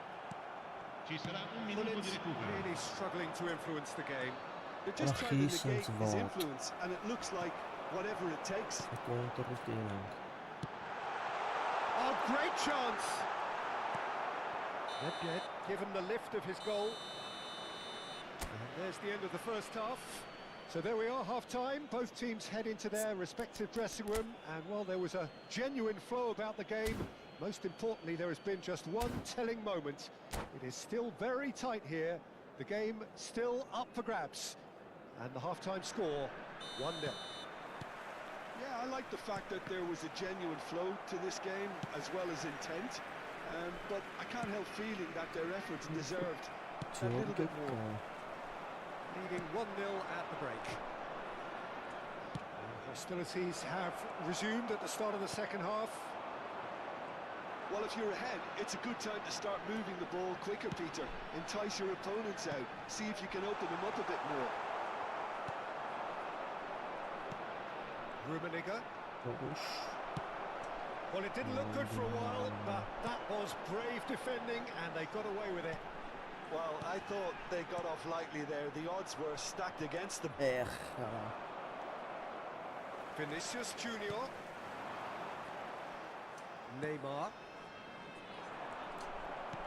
Ci sarà un minuto di recupero. Really struggling to influence the game. They're just trying to negate his influence, and it looks like whatever it takes. Oh, great chance! Nedved given the lift of his goal. And there's the end of the first half. So there we are, half-time. Both teams head into their respective dressing room. And while there was a genuine flow about the game, most importantly, there has been just one telling moment. It is still very tight here. The game still up for grabs. And the half-time score, 1-0. Yeah, I like the fact that there was a genuine flow to this game, as well as intent. But I can't help feeling that their efforts deserved a little bit more. Leading 1-0 at the break. And hostilities have resumed at the start of the second half. Well, if you're ahead, it's a good time to start moving the ball quicker, Peter. Entice your opponents out. See if you can open them up a bit more. Rummenigge. Well, it didn't look good for a while, but that was brave defending, and they got away with it. Well, I thought they got off lightly there. The odds were stacked against them. Vinicius Junior. Neymar.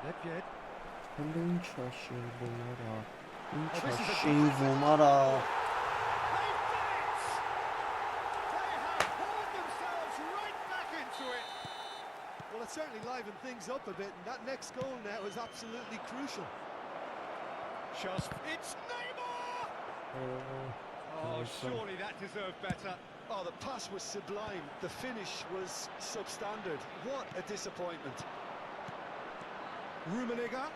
Nedved. Well, it certainly livened things up a bit, and that next goal now is absolutely crucial. Just, it's Neymar! Oh, surely that deserved better. Oh, the pass was sublime. The finish was substandard. What a disappointment. Rummenigge.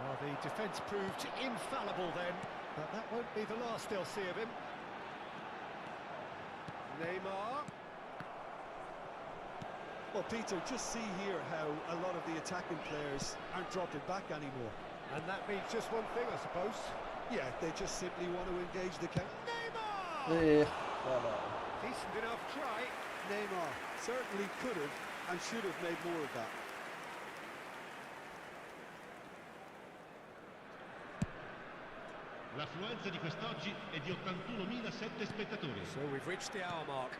Well, the defence proved infallible then, but that won't be the last they'll see of him. Neymar. Well, Peter, just see here how a lot of the attacking players aren't dropping back anymore. And that means just one thing, I suppose. Yeah, they just simply want to engage the counter. Neymar! Decent enough try. Neymar certainly could have and should have made more of that. L'affluenza di quest'oggi è di 81.007 spettatori. So we've reached the hour mark.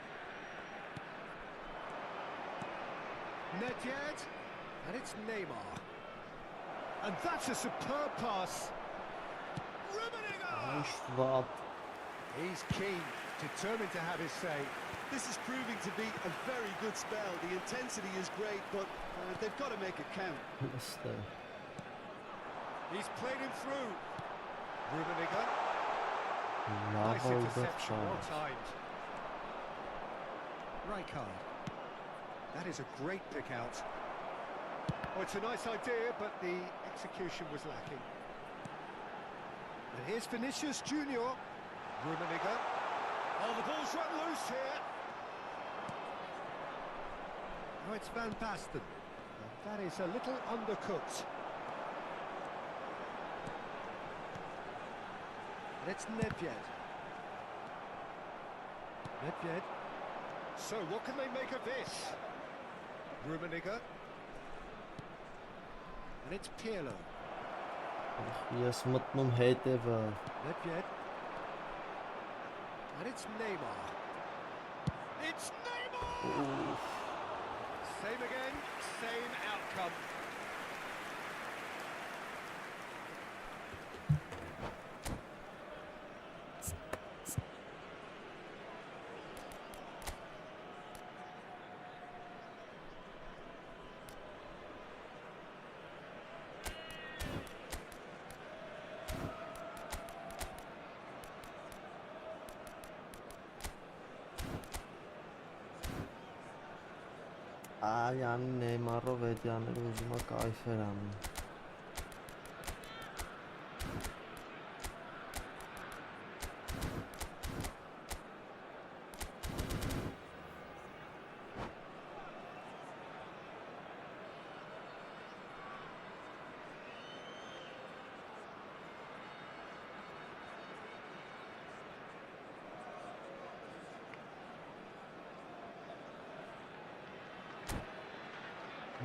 Nedved, and it's Neymar. And that's a superb pass. Այս վատ He's keen, determined to have his say. This is proving to be a very good spell. The intensity is great, but they've got to make it count. ստե He's played him through. Rummenigge. լավ Nice է interception, well ուղղված timed. Rijkaard. That is a great pick out. Oh, it's a nice idea, but the execution was lacking. And here's Vinicius Junior. Rummenigge. Oh, the ball's run loose here. Oh, it's Van Basten. That is a little undercooked. And it's Nedved. Nedved. So, what can they make of this? Rummenigge. And it's Pirlo. Ես մտնում հետևը Nedved. And it's Neymar. It's Neymar! Same again, same outcome. Այ անի Նեյմարով էդ անել ուզում է կայֆեր անում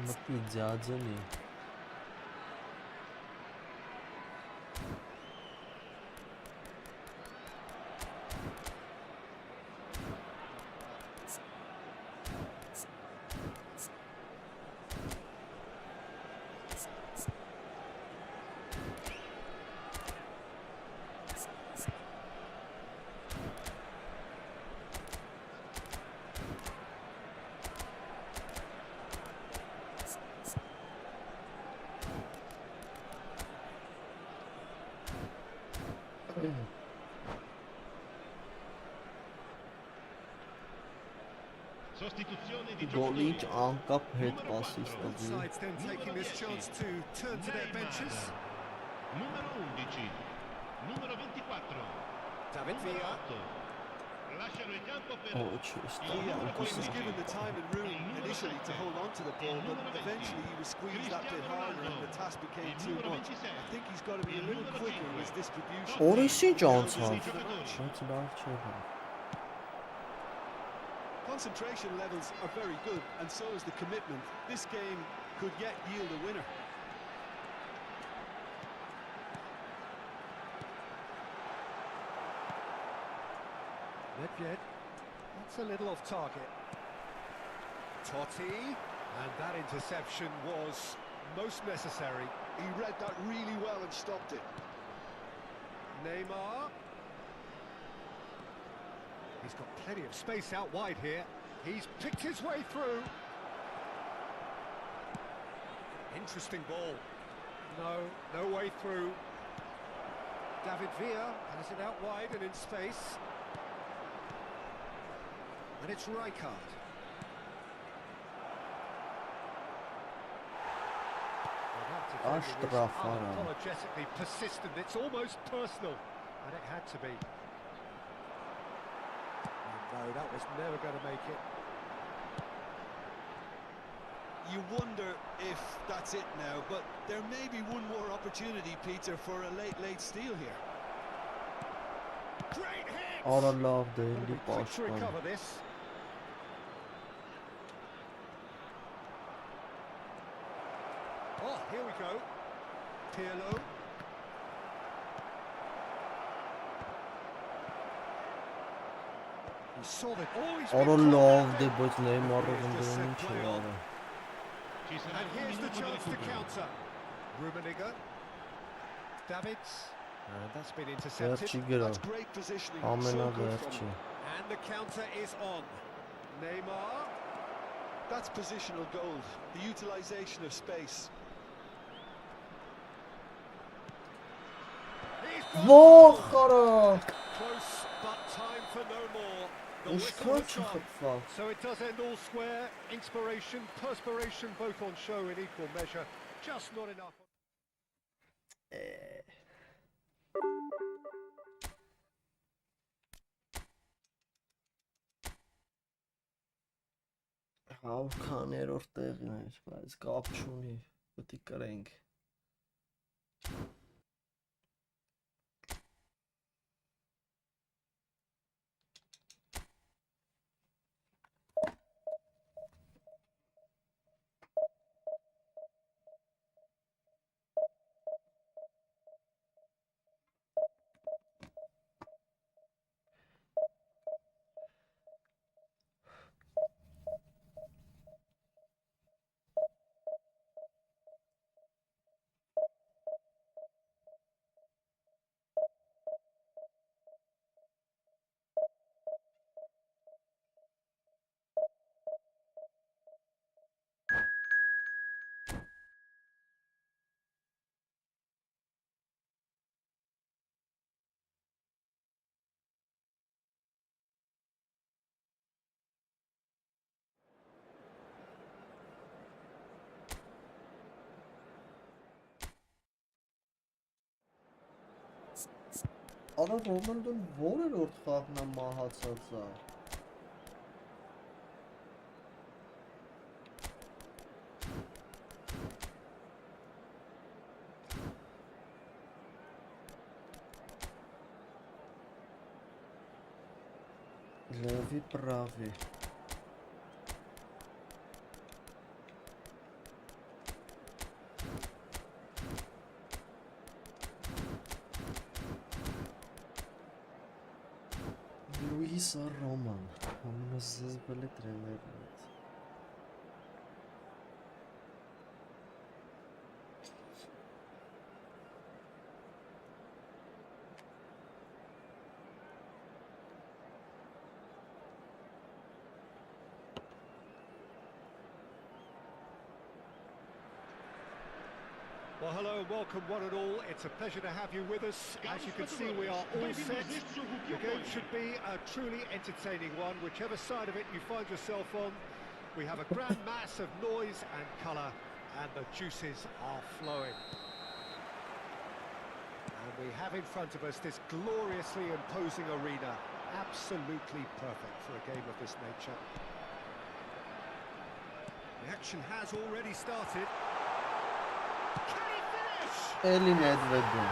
մտի ձյաձնի Sostituzione di Գոլիչ giocatori. անկապ հետ պասից Both տվի sides then taking this chance to turn to their benches. Numero 11. Numero 24. David Villa. 8. Lasciano il campo per Ո չի il ստա numero He was 15. given the time and room initially to hold on to the ball, but eventually he was squeezed that bit harder and the task became too much. I think he's got to be a little quicker in his distribution. Օրիսի ջանցավ Giocatori. Բայց լավ չէ հա Concentration levels are very good, and so is the commitment. This game could yet yield a winner. Nedved. That's a little off target. Totti. And that interception was most necessary. He read that really well and stopped it. Neymar. He's got plenty of space out wide here. He's picked his way through. Interesting ball. No way through. David Villa has it out wide and in space. And it's Rijkaard. Well, that defender was Ashtrafara. unapologetically persistent. It's almost personal. And it had to be. No, that was never going to make it. You wonder if that's it now, but there may be one more opportunity, Peter, for a late steal here. Great hit! Արա լավ դե Gonna էլի be quick to պաշտպան recover this. Oh, here we go. Pirlo. He saw it. Oh, he's Արա been լավ caught դե out բայց Նեյմարով He's just ընդրում set չի play on. արա Ci sarà And un here's the minuto di chance to recupero. counter. Rummenigge. Davids. And that's been intercepted. Վերջի գրա, That's great positioning. So good from ամենավերջի։ him. And the counter is on. Neymar. That's positional goal, the utilisation of space. He's got Ո՜խ արա։ close, but time for no more. The whistle Ինչքան has gone. չխփվա։ So it does end all square. Inspiration, perspiration, both on show in equal measure. Just not enough. Հավ քաներորդ տեղին էր, բայց կապ չունի, պետք է կրենք։ Արա Ռոմանդոն որերորդ խաղն է մահացած է։ Լևի պրավի։ Լուիս Ռոման, ամենազզվելի տրեներն է։ Well, hello and welcome one and all. It's a pleasure to have you with us. As you can see, we are all set. The game should be a truly entertaining one, whichever side of it you find yourself on. We have a grand mass of noise and colour, and the juices are flowing. And we have in front of us this gloriously imposing arena, absolutely perfect for a game of this nature. The action has already started. Can he finish? Էլի Նեդվեդին։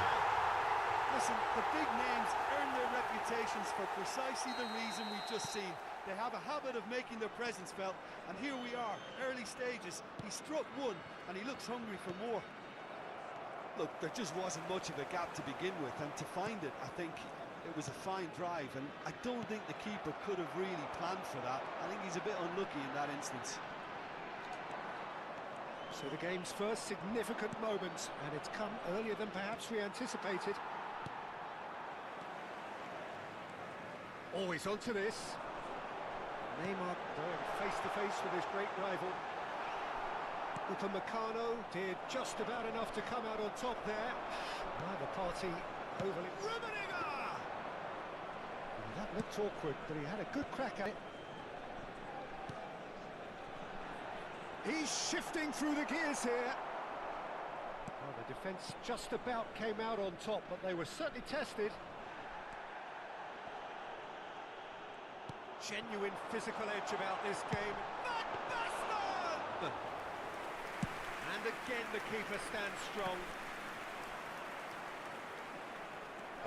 Listen, the big names earn their reputations for precisely the reason we've just seen. They have a habit of making their presence felt, and here we are, early stages. He struck one, and he looks hungry for more. Look, there just wasn't much of a gap to begin with, and to find it, I think it was a fine drive, and I don't think the keeper could have really planned for that. I think he's a bit unlucky in that instance. So the game's first significant moment, and it's come earlier than perhaps we anticipated. Always onto this. Neymar going face-to-face with his great rival. Upamecano did just about enough to come out on top there. Neither party overly... Rummenigge! That looked awkward, but he had a good crack at it. He's shifting through the gears here. Well, the defence just about came out on top, but they were certainly tested. Genuine physical edge about this game. Magnificent! And again, the keeper stands strong.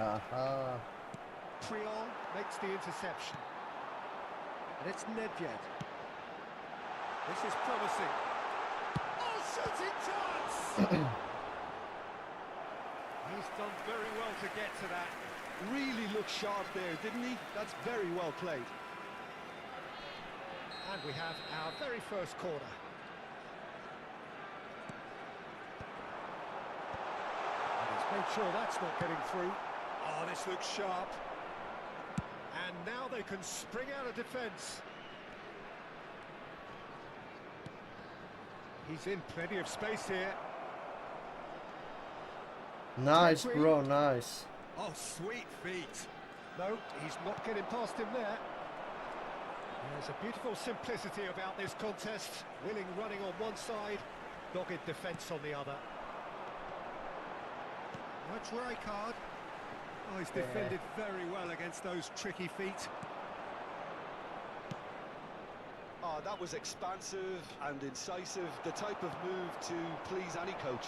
Ահա։ Priol makes the interception. And it's Nedved. This is promising. Oh, shooting chance! He's done very well to get to that. Really looked sharp there, didn't he? That's very well played. And we have our very first corner. Made sure that's not getting through. Oh, this looks sharp. And now they can spring out of defence. He's in plenty of space here. Nice, bro, nice. Oh, sweet feet. No, he's not getting past him there. There's a beautiful simplicity about this contest. Willing running on one side, dogged defence on the other. That's right card. Oh, he's defended very well against those tricky feet. Oh, that was expansive and incisive, the type of move to please any coach.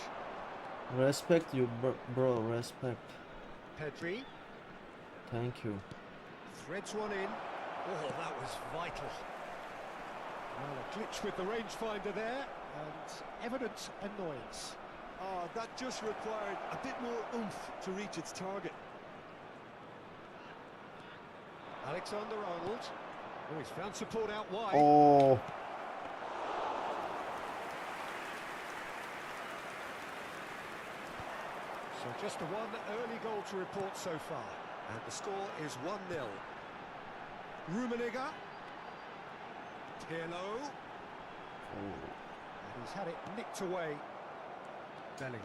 Respect you, bro, respect. Pedri. Thank you. Threads one in. Oh, that was vital. Well, a glitch with the rangefinder there, and evident annoyance. Oh, that just required a bit more oomph to reach its target. Alexander-Arnold. Oh, he's found support out wide. Oh, So just the one early goal to report so far. And the score is 1-0. Rummenigge. Pirlo. And he's had it nicked away. Bellingham.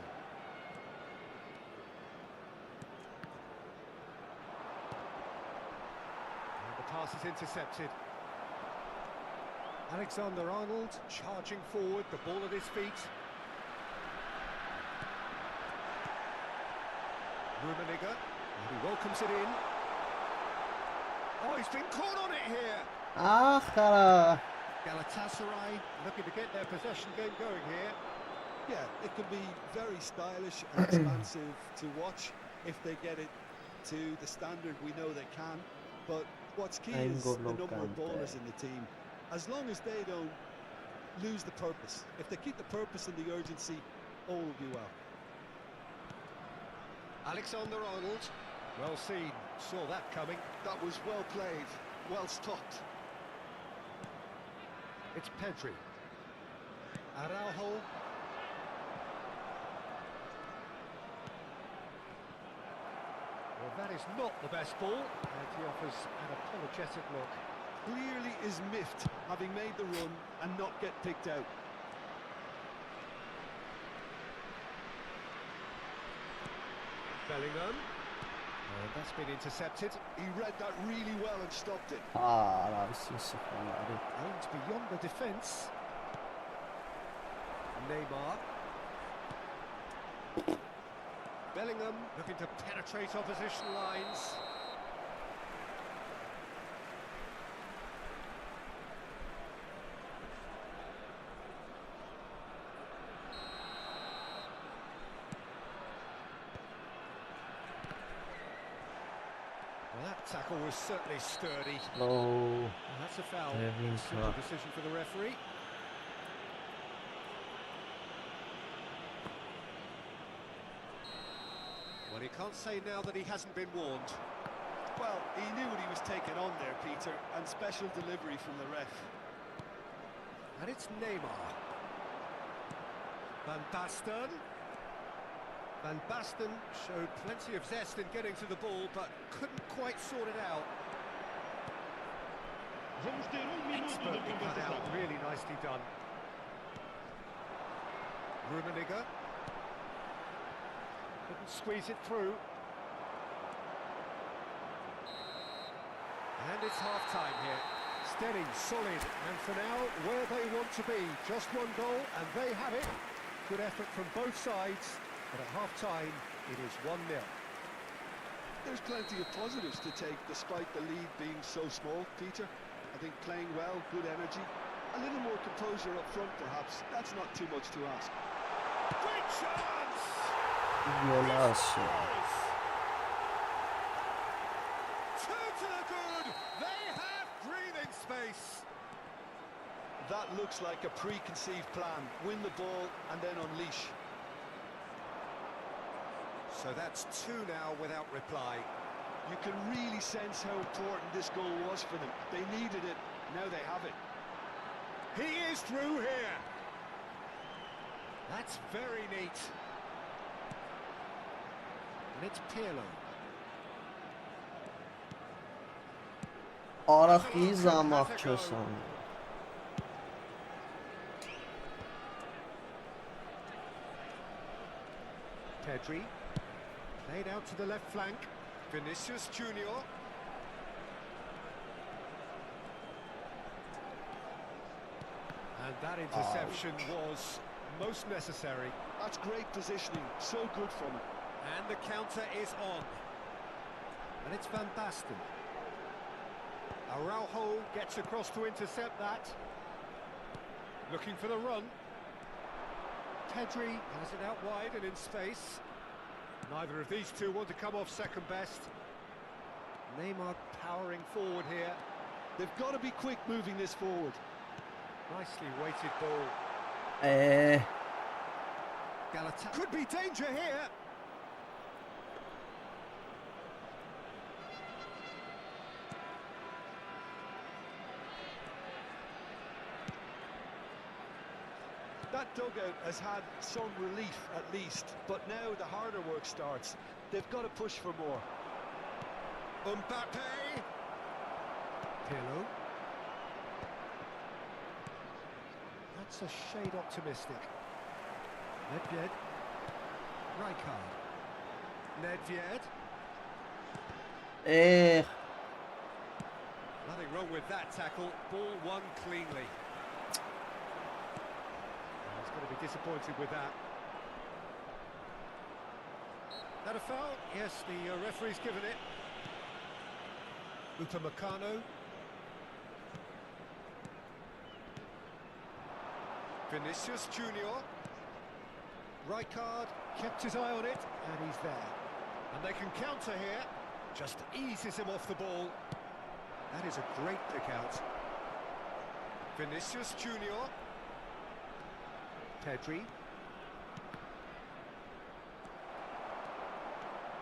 And the pass is intercepted. Alexander-Arnold charging forward, the ball at his feet. Rummenigge, and he welcomes it in. Oh, he's been caught on it here. Achara. Galatasaray looking to get their possession game going here. Yeah, it can be very stylish and expansive to watch if they get it to the standard we know they can. But what's key is the number of ballers in the team. As long as they don't lose the purpose, if they keep the purpose and the urgency, all will be well. Alexander-Arnold, well seen, saw that coming. That was well played, well stopped. It's Pedri. Araujo. Well, that is not the best ball, and he offers an apologetic look. Clearly is miffed, having made the run and not get picked out. Bellingham. That's been intercepted. He read that really well and stopped it. Aimed beyond the defence. Neymar. Bellingham looking to penetrate opposition lines. Well, that tackle was certainly sturdy. Oh, And that's a foul. Very Simple tough. decision for the referee. Well, he can't say now that he hasn't been warned. Well, he knew what he was taking on there, Peter, and special delivery from the ref. And it's Neymar. Van Basten. Van Basten showed plenty of zest in getting to the ball, but couldn't quite sort it out. Vamos ter minuto de Expertly cut out, compensação. really nicely done. Rummenigge. Couldn't squeeze it through. And it's half-time here. Steady, solid, and for now, where they want to be. Just one goal, and they have it. Good effort from both sides, but at half-time, it is 1-0. There's plenty of positives to take despite the lead being so small, Peter. I think playing well, good energy, a little more composure up front perhaps. That's not too much to ask. Great chance! golaço. Two to the good! They have breathing space! That looks like a preconceived plan. Win the ball and then unleash. So that's two now without reply. You can really sense how important this goal was for them. They needed it, now they have it. He is through here. That's very neat. And it's Pirlo. Արախի զամախ չես անում։ Pedri. Played out to the left flank. Vinicius Junior. And that interception was most necessary. That's great positioning, so good from him. And the counter is on. And it's Van Basten. Araujo gets across to intercept that. Looking for the run. Pedri has it out wide and in space. Neither of these two want to come off second best. Neymar powering forward here. They've got to be quick moving this forward. Nicely weighted ball. Could be danger here. That dugout has had some relief at least, but now the harder work starts. They've got to push for more. Mbappe. Pirlo. That's a shade optimistic. Nedved. Rijkaard. Nedved. Nothing wrong with that tackle. Ball won cleanly. He's going to be disappointed with that. That a foul? Yes, the referee's given it. Upamecano. Vinicius Junior. Rijkaard kept his eye on it, and he's there. And they can counter here. Just eases him off the ball. That is a great pick out. Vinicius Junior. Pedri.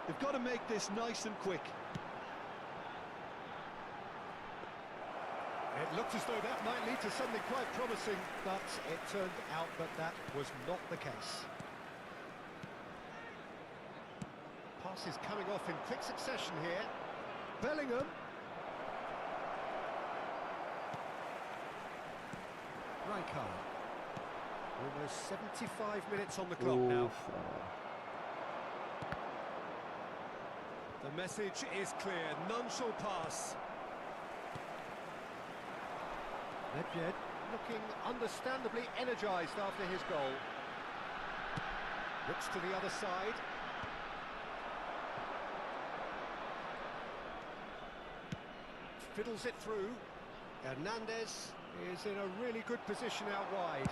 They've got to make this nice and quick. It looked as though that might lead to something quite promising, but it turned out that that was not the case. Passes coming off in quick succession here. Bellingham. Rijkaard. Almost 75 minutes on the clock now. The message is clear, none shall pass. Nedved looking understandably energised after his goal. Looks to the other side. Fiddles it through. Hernandez is in a really good position out wide.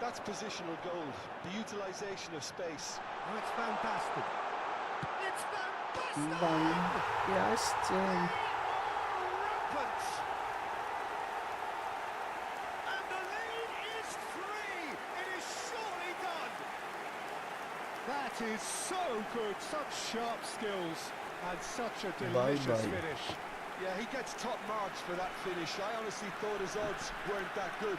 That's positional gold, the utilisation of space. Oh, it's Van Basten. It's Van Basten! Rampant! And the lead is 3! It is surely done! That is so good, such sharp skills and such a delicious finish. Yeah, he gets top marks for that finish. I honestly thought his odds weren't that good.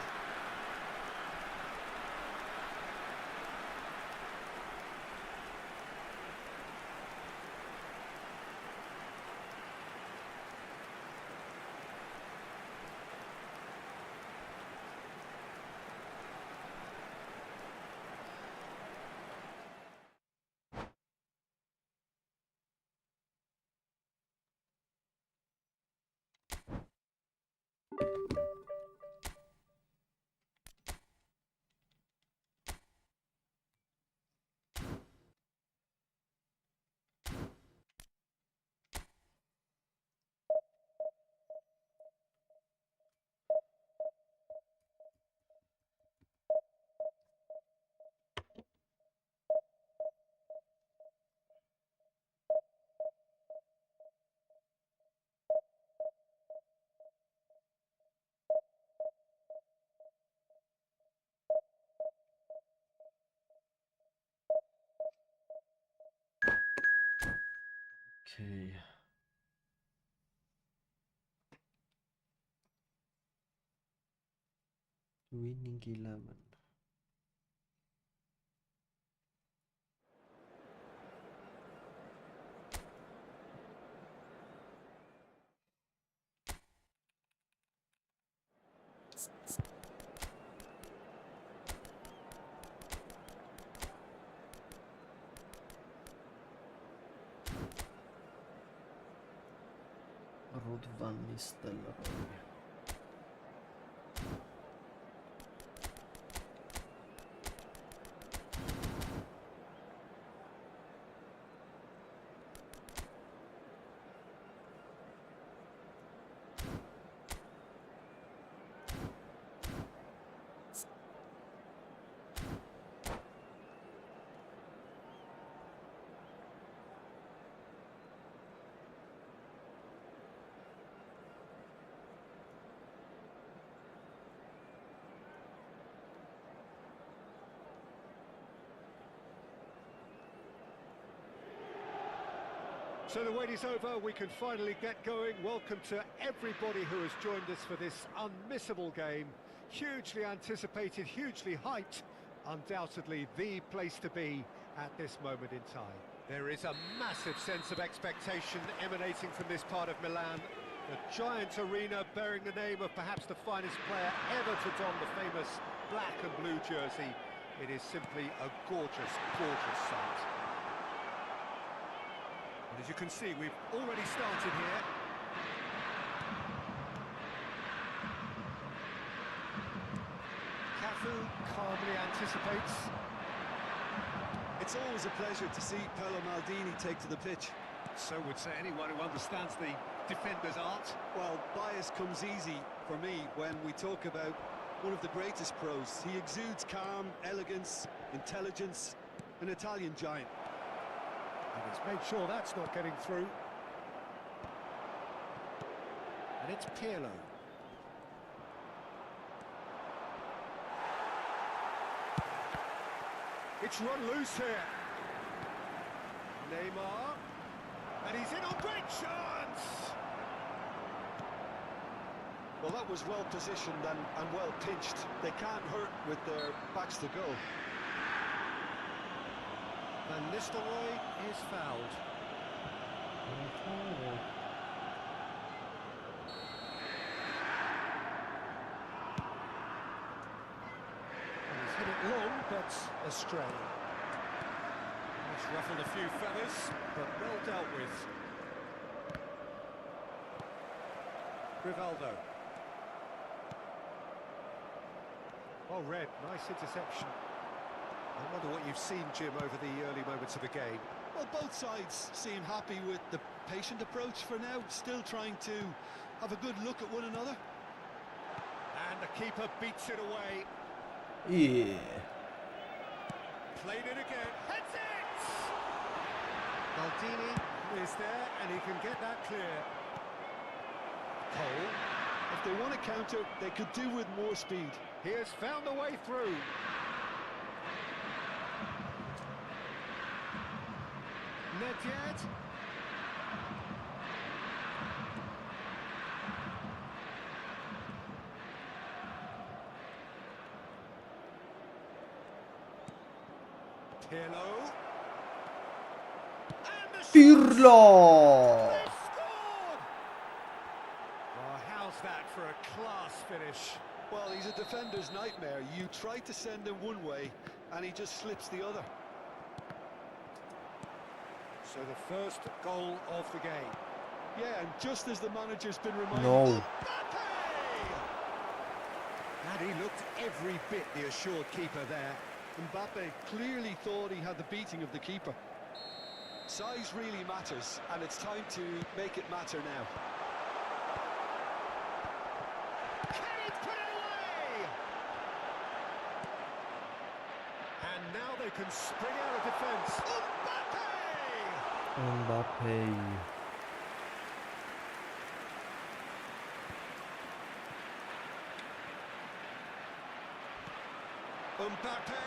Okay. Winning 11. Rod Van Nistelrooy. So the wait is over, we can finally get going. Welcome to everybody who has joined us for this unmissable game. Hugely anticipated, hugely hyped. Undoubtedly the place to be at this moment in time. There is a massive sense of expectation emanating from this part of Milan. The giant arena bearing the name of perhaps the finest player ever to don the famous black and blue jersey. It is simply a gorgeous, gorgeous sight. And as you can see, we've already started here. Cafu calmly anticipates. It's always a pleasure to see Paolo Maldini take to the pitch. So would say anyone who understands the defender's art. Well, bias comes easy for me when we talk about one of the greatest pros. He exudes calm, elegance, intelligence, an Italian giant. And he's made sure that's not getting through. And it's Pirlo. It's run loose here. Neymar. And he's in on great chance! Well, that was well positioned and well pinched. They can't hurt with their backs to goal. Van Nistelrooy is fouled. And he's hit it long, but astray. He's ruffled a few feathers, but well dealt with. Rivaldo. Well read, nice interception. I wonder what you've seen, Jim, over the early moments of the game. Well, both sides seem happy with the patient approach for now, still trying to have a good look at one another. And the keeper beats it away. Yeah. Played it again. Heads it! Maldini is there, and he can get that clear. Cole. If they want to counter, they could do with more speed. He has found a way through. Nedved. Pirlo. And the Pirlo! They've scored! Oh, how's that for a class finish? Well, he's a defender's nightmare. You try to send him one way, and he just slips the other. So the first goal of the game. Yeah, and just as the manager's been reminded... No. And he looked every bit the assured keeper there. Mbappe clearly thought he had the beating of the keeper. Size really matters, and it's time to make it matter now. Can he put it away? And now they can spring out of defence. Mbappe. Mbappe.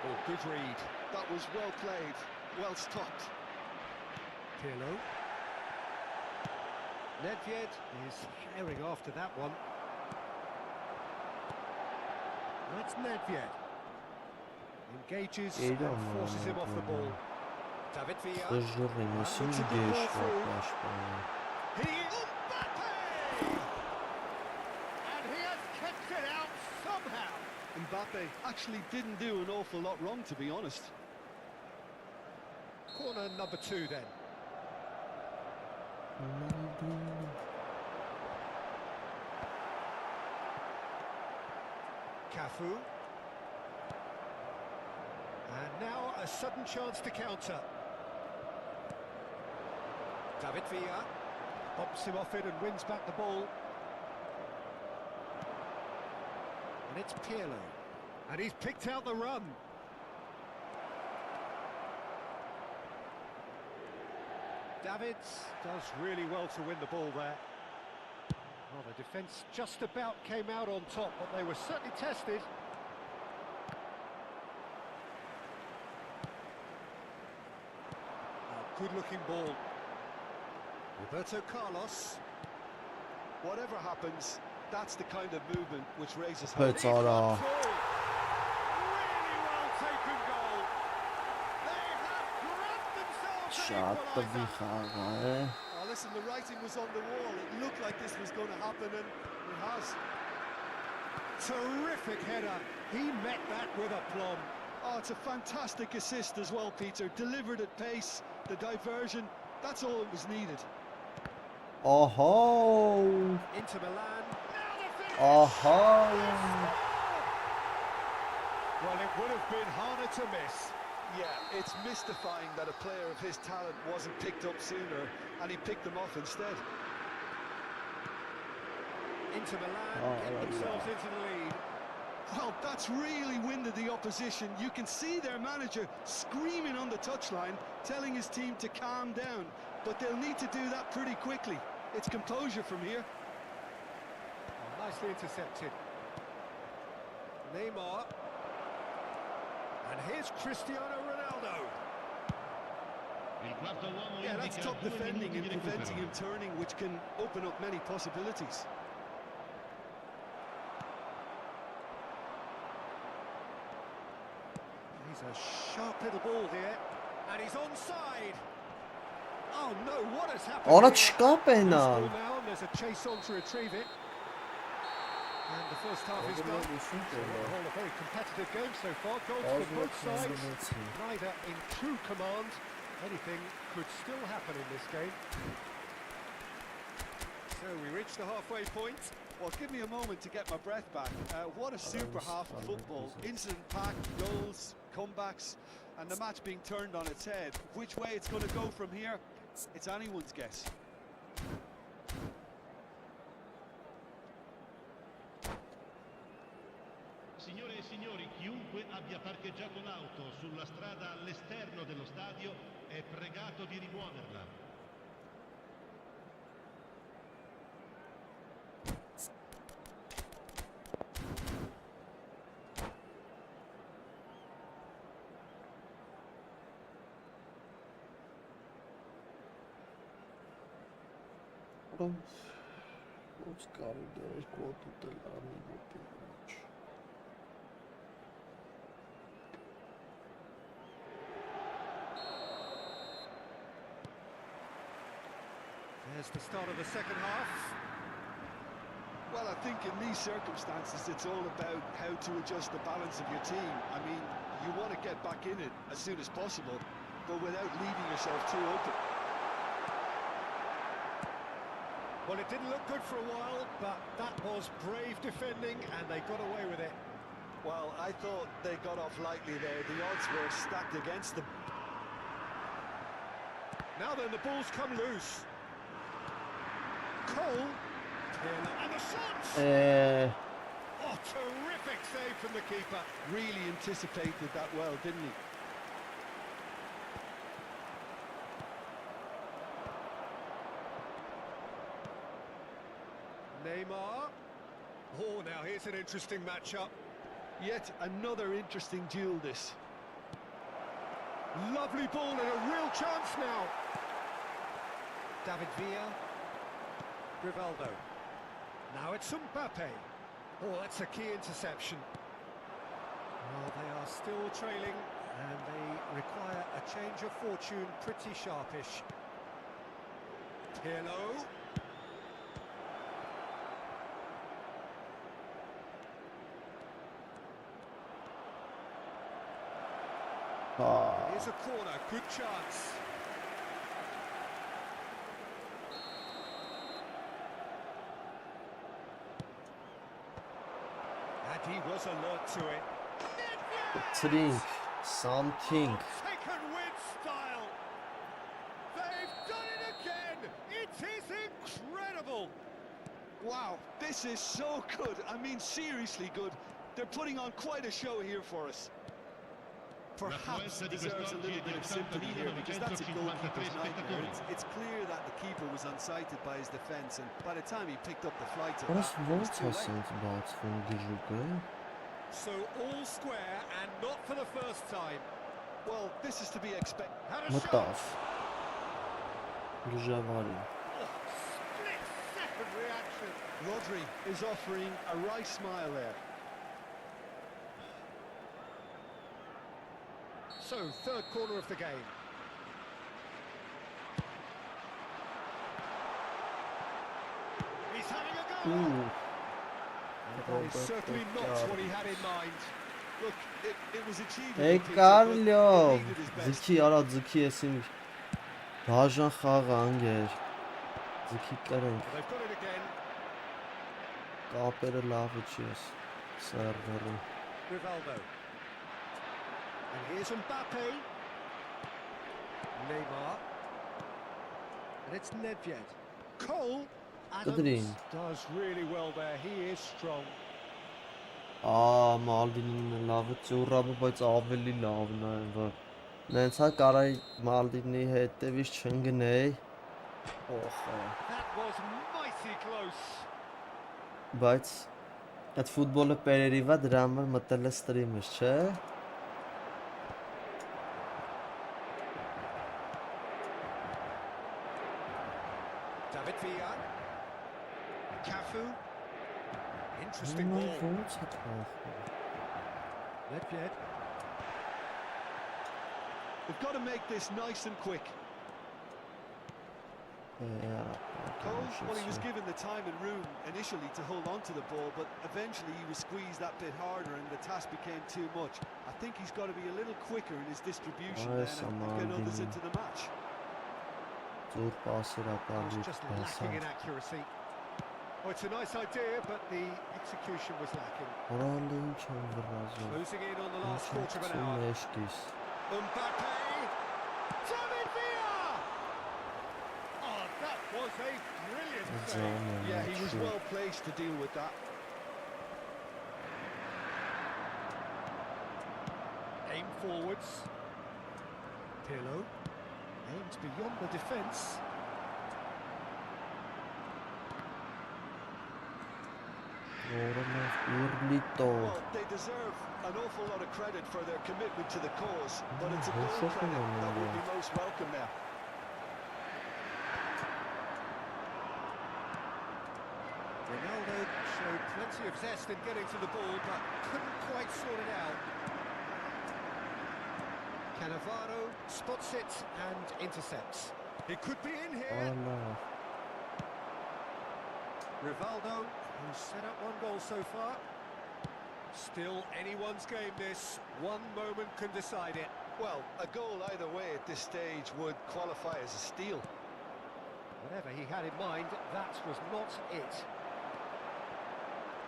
Oh, good read. That was well played, well stopped. Pirlo. Nedved is herring after that one. That's Nedved. Engages Geri and forces him off the ball. David Villa. Xıjırı nasıl Looks at the ball geç through. yaklaşmaya. He is Mbappe! And he has kept it out somehow. Mbappe actually didn't do an awful lot wrong, to be honest. Corner number 2 then. Cafu. And now a sudden chance to counter. David Villa pops him off it and wins back the ball. And it's Pirlo. And he's picked out the run. Davids does really well to win the ball there. Well, the defence just about came out on top, but they were certainly tested. Good-looking ball. Roberto Carlos. Whatever happens, that's the kind of movement which raises Pets hope. are Really well taken goal. They have grabbed themselves an Şahatta equaliser. bir xağa. Oh, listen, the writing was on the wall. It looked like this was going to happen, and it has. Terrific header. He met that with aplomb. Oh, it's a fantastic assist as well, Peter. Delivered at pace, the diversion, that's all that was needed. Oho. Inter Milan. Now the finish. Oho. Well, it would have been harder to miss. Yeah, it's mystifying that a player of his talent wasn't picked up sooner, and he picked them off instead. Inter Milan Oh, get yeah. themselves into the lead. Well, that's really winded the opposition. You can see their manager screaming on the touchline, telling his team to calm down, but they'll need to do that pretty quickly. It's composure from here. Oh, nicely intercepted. Neymar. And here's Cristiano Ronaldo. Il quarto uomo Yeah, that's indica top 2 defending minuti and di preventing him recupero. turning, which can open up many possibilities. He's a sharp little ball here. And he's onside. Oh no, what has happened Ona here? çıkar Loose penal. ball now, and there's a chase on to retrieve it. And the first half is done. So on the whole, a very competitive game so far. Goals for both sides. Neither in true command. Anything could still happen in this game. So we reach the halfway point. Well, give me a moment to get my breath back. What a super half of football. Incident-packed, goals, comebacks, and the match being turned on its head. Which way it's going to go from here, it's anyone's guess. Signore e signori, chiunque abbia parcheggiato l'auto sulla strada all'esterno dello stadio è pregato di rimuoverla. What's got it there? Quote to the amigo page. There's the start of the second half. Well, I think in these circumstances, it's all about how to adjust the balance of your team. I mean, you want to get back in it as soon as possible, but without leaving yourself too open. Well, it didn't look good for a while, but that was brave defending, and they got away with it. Well, I thought they got off lightly there. The odds were stacked against them. Now then, the ball's come loose. Cole. And the shot! Oh, terrific save from the keeper. Really anticipated that well, didn't he? Neymar. Oh, now here's an interesting matchup. Yet another interesting duel, this. Lovely ball and a real chance now. David Villa. Rivaldo. Now it's Mbappe. Oh, that's a key interception. Well, they are still trailing, and they require a change of fortune pretty sharpish. Pirlo. Here's a corner, good chance. And he was alert to it. Drink something. Taken with style. They've done it again. It is incredible. Wow, this is so good. I mean, seriously good. They're putting on quite a show here for us. Perhaps deserves a little bit of sympathy here because that's a goalkeeper's nightmare. It's clear that the keeper was unsighted by his defence, and by the time he picked up the flight of Oraz that, it was too late. włącza about swą gierzykę. So all square and not for the first time. Well, this is to be expected. Had a What shot. off? Duże awarie. Split second reaction. Rodri is offering a wry smile there. So, third corner of the game. He's having a go. Uuu. That is certainly not what he had in mind. Look, it was achievable. Hey Peter, but Կարլյով, he needed his best. ձգի արա ձգի էսին դաժան խաղը անգեր, ձգի կրենք, They've got it again. կապերը լավը չի ես, սարվերը, Rivaldo. And here's Mbappe. Neymar. And it's Nedved. Cole. Կդրին, Does really well there. He is strong. Մալդինին լավը ծուրապը, բայց ավելի լավն է, որ նենց հա կարայի Մալդինի հետևից չընգնեի, That was mighty close. բայց այդ ֆուտբոլը պերերի վա դրա համար մտել է ստրիմից, չէ? David Villa. Cafu. Interesting ball. Ոնց է թախում, Nedved. They've got to make this nice and quick. Cole, well, he was given the time and room initially to hold on to the ball, but eventually he was squeezed that bit harder and the task became too much. I think he's got to be a little quicker in his distribution then and get others into the match. ծուր պասեր Was ապալի just lacking in accuracy. Oh, it's a nice idea, but the execution was lacking. Հորալը ինչ են վրազում, Closing in on the last ինչ quarter of an են hour. էշկիս, Mbappe! David Villa! Oh, that was a brilliant save. Yeah, he was well placed to deal with that. Aim forwards. Pirlo aims beyond the defence. Well, they deserve an awful lot of credit for their commitment to the cause, but it's a goal credit that would be most welcome now. Ronaldo showed plenty of zest in getting to the ball, but couldn't quite sort it out. Cannavaro spots it and intercepts. It could be in here. Rivaldo, who's set up one goal so far. Still anyone's game this. One moment can decide it. Well, a goal either way at this stage would qualify as a steal. Whatever he had in mind, that was not it.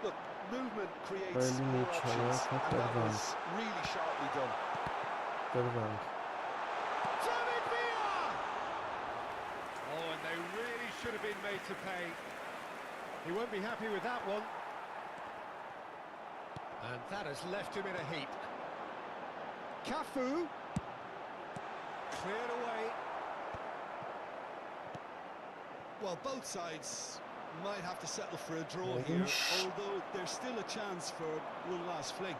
Look, movement creates more options, and that was really sharply done. David Villa! Oh, and they really should have been made to pay. He won't be happy with that one. And that has left him in a heap. Cafu. Cleared away. Well, both sides might have to settle for a draw here, although there's still a chance for one last fling.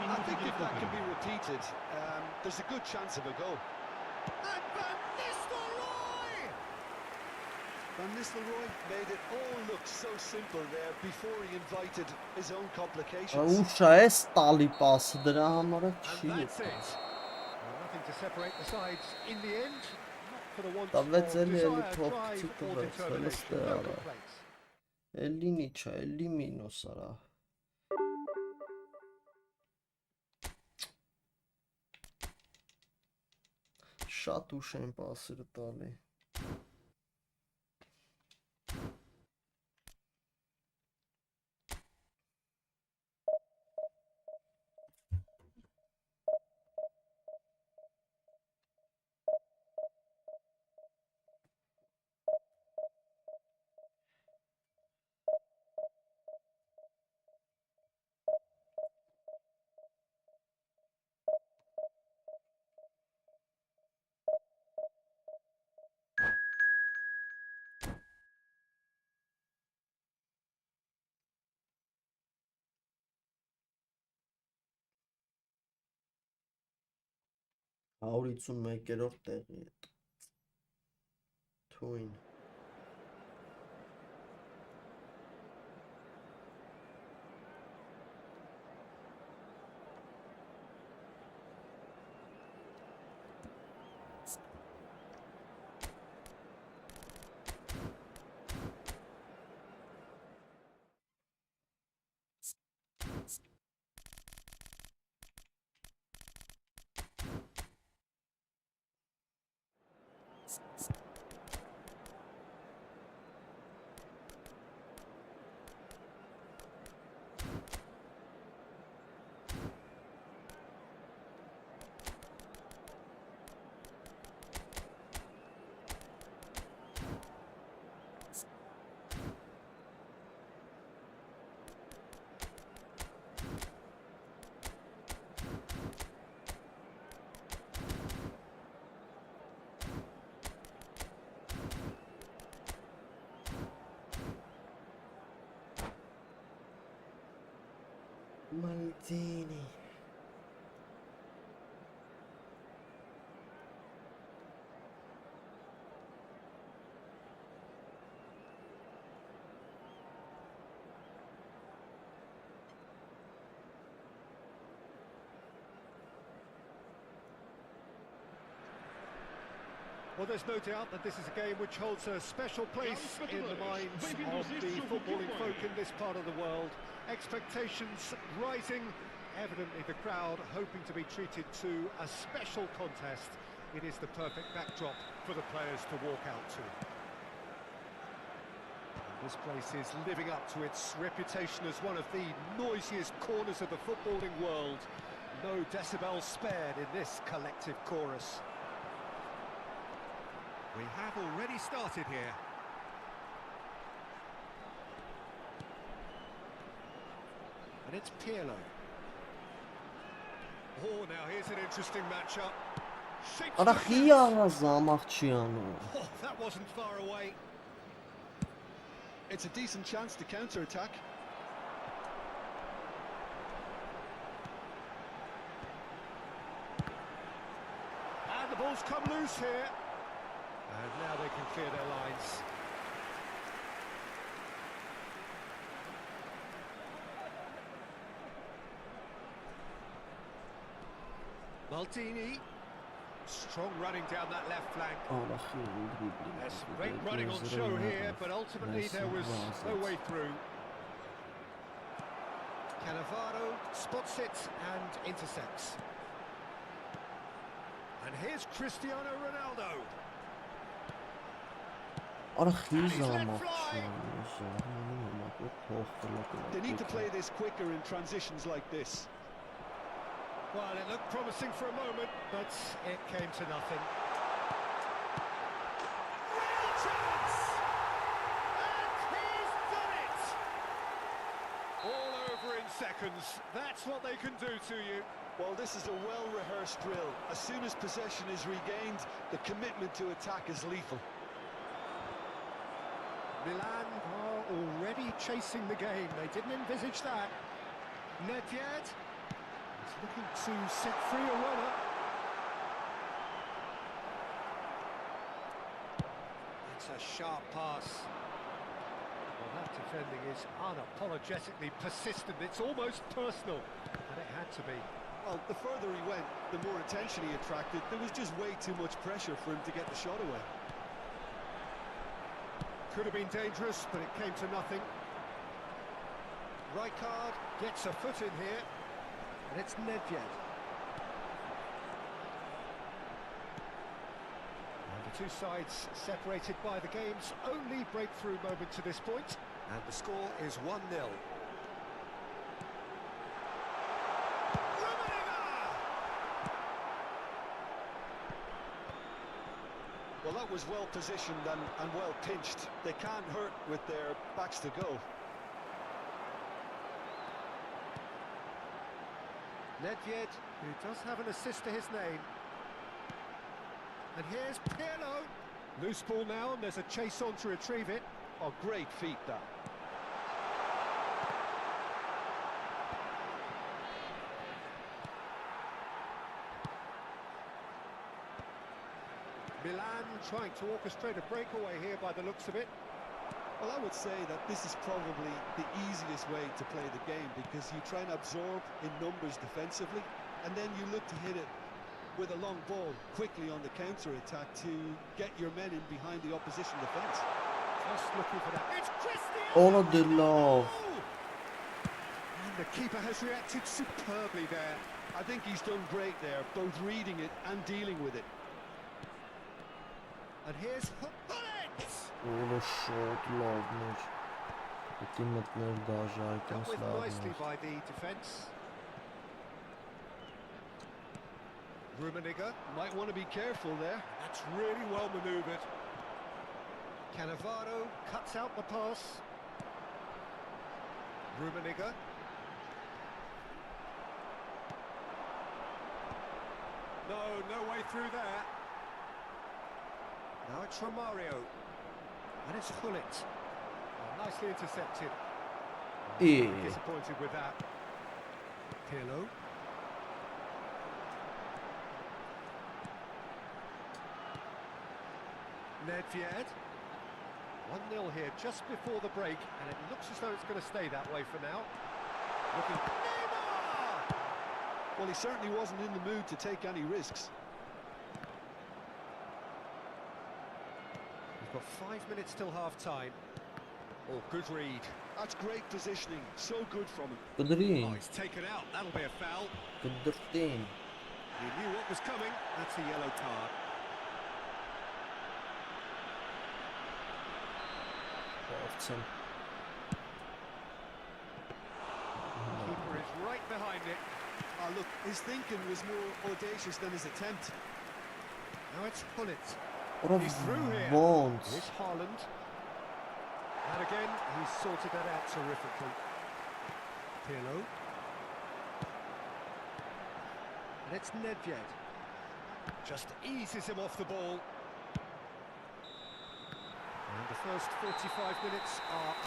I think if that can be repeated, there's a good chance of a goal. And Van Nistelrooy! Van Dennis Leroy made it all look so simple there before he invited his own complications. Ուշ է տալի պասը դրա համար And չի that's է։ it. Well, nothing to separate the sides in the end. Not for the want of Տավեց էլի desire, փոքր drive or տվեց, determination. հենց No արա։ complaints. Էլի նիչա, էլի մինուս արա։ Շատ ուշ են պասերը տալի։ Հարություն մեկերորդ տեղի է։ Թույն։ Maldini. Well, there's no doubt that this is a game which holds a special place in the minds of the footballing folk in this part of the world. Expectations rising, evidently the crowd hoping to be treated to a special contest. It is the perfect backdrop for the players to walk out to. This place is living up to its reputation as one of the noisiest corners of the footballing world. No decibels spared in this collective chorus. We have already started here. And it's Pirlo. Oh, now here's an interesting matchup. Shapes Արա the խի fence. արա զամաղ չի անում։ Oh, that wasn't far away. It's a decent chance to counter-attack. And the ball's come loose here. And now they can clear their lines. Maldini. Strong running down that left flank. Արա խի դրիբլինգ։ There's some great running on show here, but ultimately there was no way through. Cannavaro spots it and intercepts. And here's Cristiano Ronaldo. Արա խի And he's let զամաղ fly. չի անում։ They need to play this quicker in transitions like this. Well, it looked promising for a moment, but it came to nothing. Real chance! And he's done it! All over in seconds. That's what they can do to you. Well, this is a well-rehearsed drill. As soon as possession is regained, the commitment to attack is lethal. Milan are already chasing the game. They didn't envisage that. Nedved is looking to set free a runner. That's a sharp pass. Well, that defending is unapologetically persistent. It's almost personal, and it had to be. Well, the further he went, the more attention he attracted. There was just way too much pressure for him to get the shot away. Could have been dangerous, but it came to nothing. Rijkaard gets a foot in here, and it's Nedved. And the two sides separated by the game's only breakthrough moment to this point, and the score is 1-0. Well, that was well positioned and well pinched. They can't hurt with their backs to goal. Nedved, who does have an assist to his name. And here's Pirlo. Loose ball now, and there's a chase on to retrieve it. Oh, great feat that. Milan trying to orchestrate a breakaway here by the looks of it. Well, I would say that this is probably the easiest way to play the game, because you try and absorb in numbers defensively, and then you look to hit it with a long ball quickly on the counter-attack to get your men in behind the opposition defence. Just looking for that. It's Cristiano! All of the love. And the keeper has reacted superbly there. I think he's done great there, both reading it and dealing with it. And here's Bullets! Oğlu short lagmış. Hükümetler daha Dealt with lagmış. nicely by the defence. Rummenigge. Might want to be careful there. That's really well manoeuvred. Cannavaro cuts out the pass. Rummenigge. No way through there. Now it's Romario. And it's Gullit. Oh, nicely intercepted. İyi. Disappointed with that. Pirlo. Nedved. 1-0 here just before the break, and it looks as though it's going to stay that way for now. Looking. Neymar! Well, he certainly wasn't in the mood to take any risks. We've got 5 minutes till half-time. Oh, good read. That's great positioning. So good from him. Oh, Kıdırayım. he's taken out. That'll be a foul. Kıdırtayım. He knew what was coming. That's a yellow card. Korktum. Keeper is right behind it. Look, his thinking was more audacious than his attempt. Now it's Gullit. Orada He's through here. Bond. Here's Haaland. And again, he's sorted that out terrifically. Pirlo. And it's Nedved. Just eases him off the ball. And the first 45 minutes are up.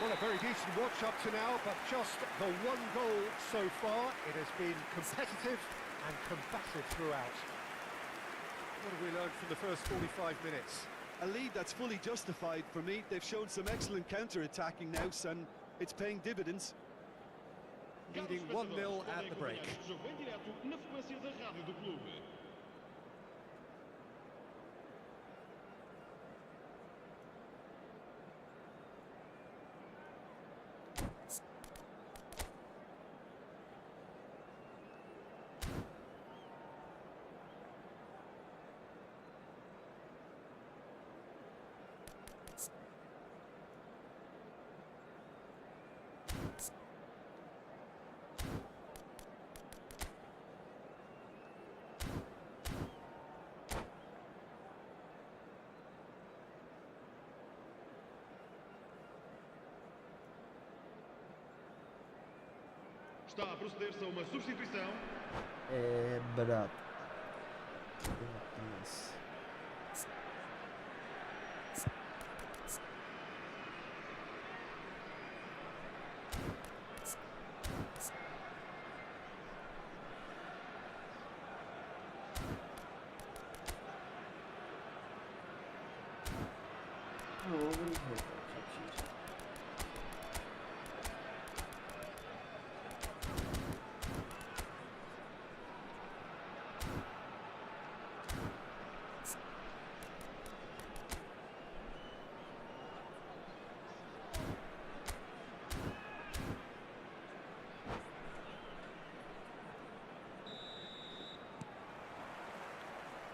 Well, a very decent watch up to now, but just the one goal so far. It has been competitive and combative throughout. What have we learned from the first 45 minutes? A lead that's fully justified for me. They've shown some excellent counter-attacking now, and it's paying dividends. Leading 1-0 at the break. Está a proceder-se a uma substituição. Brat. թողին հետաքրքիր։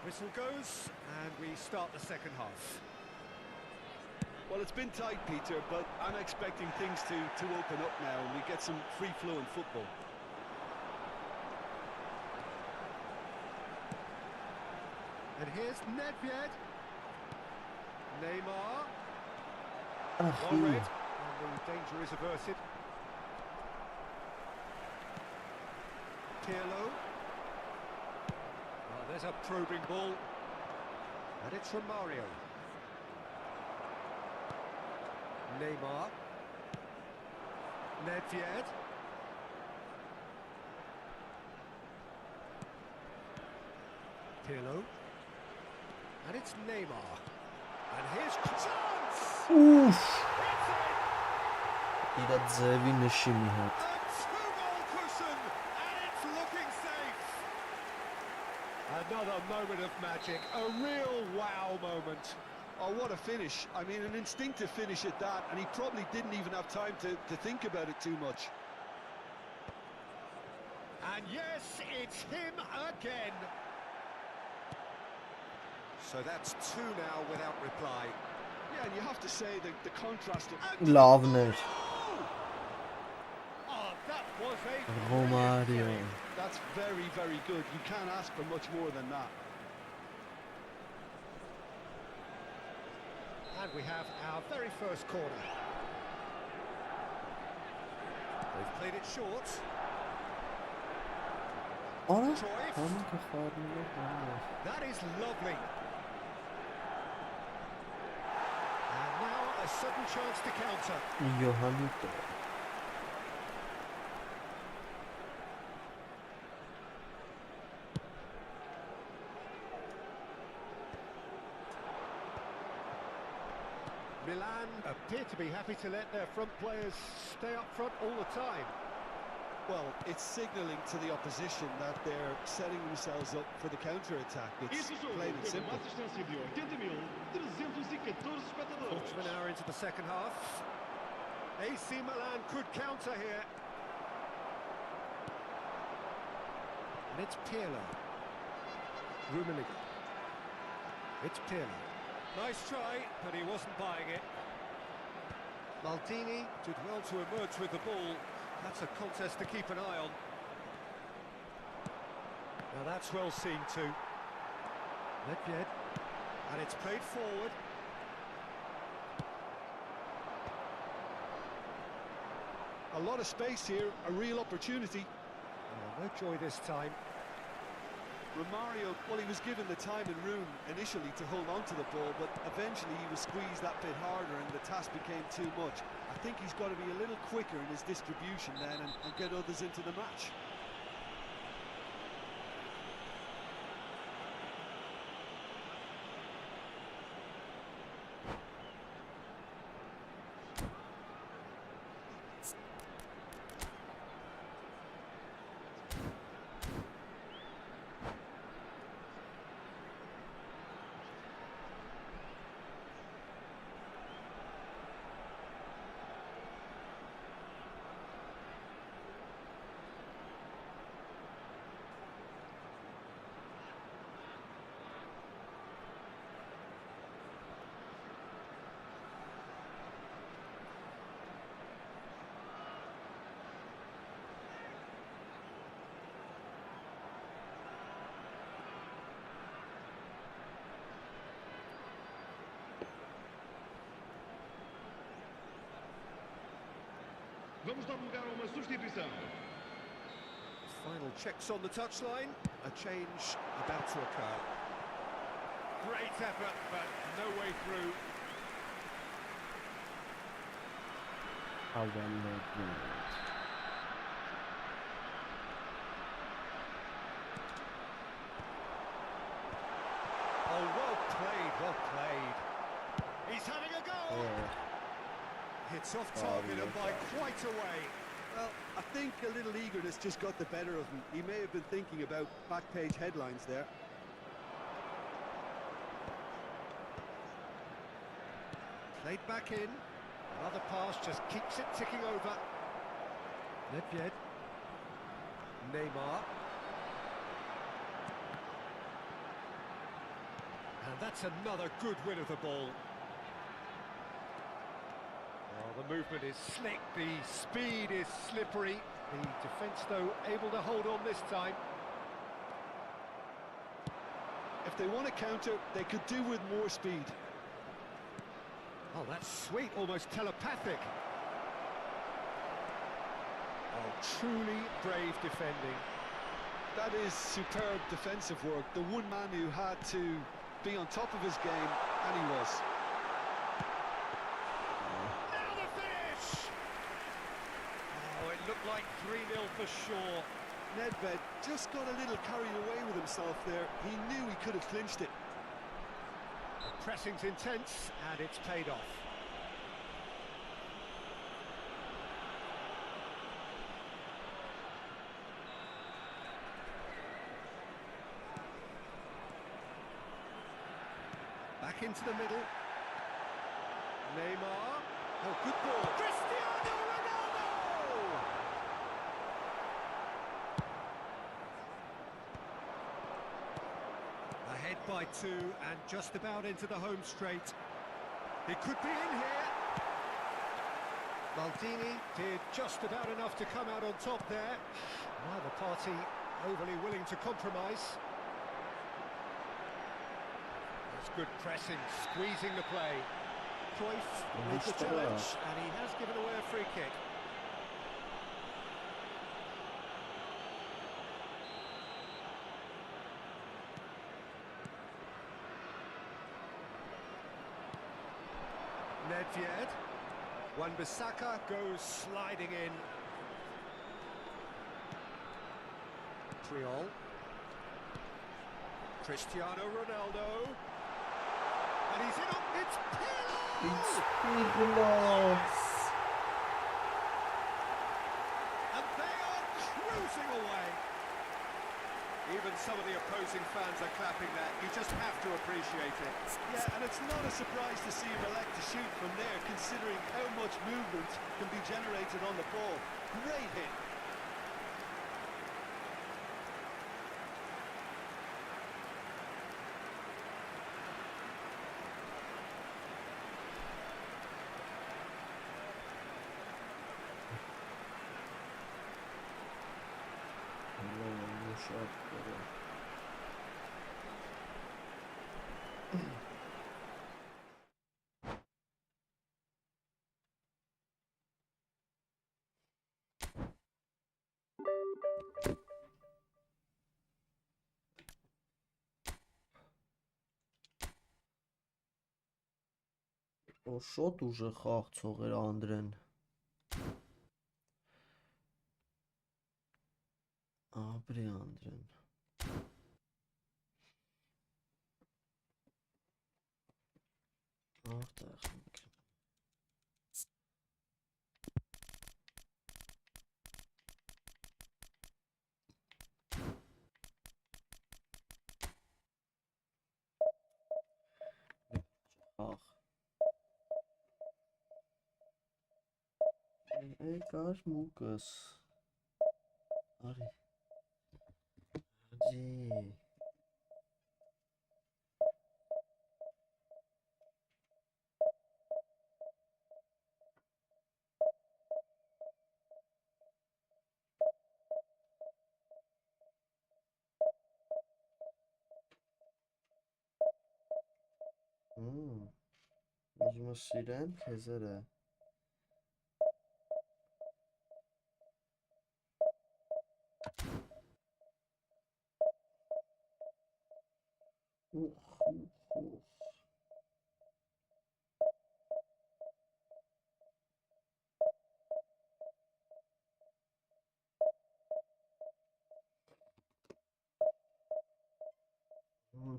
Whistle goes, and we start the second half. Well, it's been tight, Peter, but I'm expecting things to open up now and we get some free-flowing football. And here's Nedved. Neymar. Ach, Well read, and the danger is averted. Pirlo. Oh, there's a probing ball. And it's from Mario. Neymar. Nedved. Pirlo. And it's Neymar. And here's chance! Ուֆ, It's in! իրա ձևի նշի մի հատ։ A two-goal cushion, and it's looking safe. Another moment of magic, a real wow moment. Oh, what a finish. I mean, an instinctive finish at that, and he probably didn't even have time to think about it too much. And yes, it's him again. So that's two now without reply. Yeah, and you have to say that the contrast of... Լավներ։ Oh, that was a Romario. brilliant save. That's very, very good. You can't ask for much more than that. And we have our very first corner. They've played it short. Արա, Cruyff. համը կխառնում է համը։ That is lovely. And now a sudden chance to counter. Յոհանիտը։ Milan appear to be happy to let their front players stay up front all the time. Well, it's signalling to the opposition that they're setting themselves up for the counter-attack. It's plain and simple. assistência de 80.314 espectadores. Quarter of an hour into the second half. AC Milan could counter here. And it's Pirlo. Rummenigge. It's Pirlo. Nice try, but he wasn't buying it. Maldini did well to emerge with the ball. That's a contest to keep an eye on. Now that's well seen too. Nedved. And it's played forward. A lot of space here, a real opportunity. Oh, no joy this time. Romario, well, he was given the time and room initially to hold on to the ball, but eventually he was squeezed that bit harder and the task became too much. I think he's got to be a little quicker in his distribution then and get others into the match. Vamos dar lugar a uma substituição. Final checks on the touchline. A change about to occur. Great effort, but no way through. Oh, well played, well played. He's having a go! It's off target and by quite a way. Well, I think a little eagerness just got the better of him. He may have been thinking about back page headlines there. Played back in. Another pass just keeps it ticking over. Nedved. Neymar. And that's another good win of the ball. Well, the movement is slick, the speed is slippery. The defence, though, able to hold on this time. If they want to counter, they could do with more speed. Oh, that's sweet, almost telepathic. Oh, truly brave defending. That is superb defensive work. The one man who had to be on top of his game, and he was. Now the finish! Oh, it looked like 3-0 for sure. Nedved just got a little carried away with himself there. He knew he could have clinched it. The pressing's intense, and it's paid off. Back into the middle. Neymar. Oh, good ball. Cristiano Ronaldo! Ahead by 2 and just about into the home straight. It could be in here. Maldini did just about enough to come out on top there. Neither party overly willing to compromise. That's good pressing, squeezing the play. Cruyff with the challenge, and he has given away a free kick. Nedved. Wan-Bissaka goes sliding in. Triol. Cristiano Ronaldo. And he's in. It's Pirlo! It's Pirlo! And they are cruising away. Even some of the opposing fans are clapping that. You just have to appreciate it. Yeah, and it's not a surprise to see him elect to shoot from there, considering how much movement can be generated on the ball. Great hit. Շատ ուժեղ խաղացող էր Անդրեն։ Ապրի Անդրեն։ Արտեղ ենք։ Ախ։ Կար մուկս։ Արի։ Աջի։ Ուզում ես սիրեմ, քեզերը։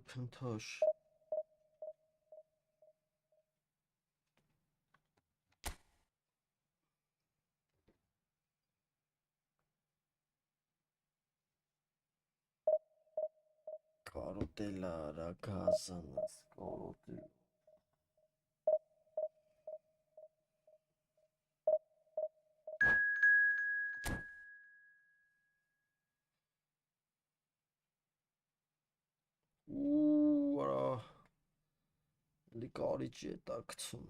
Փնթոշ։ Կարոտելարա գազանս, կարոտել։ Արա, լիկարի ճետակցում։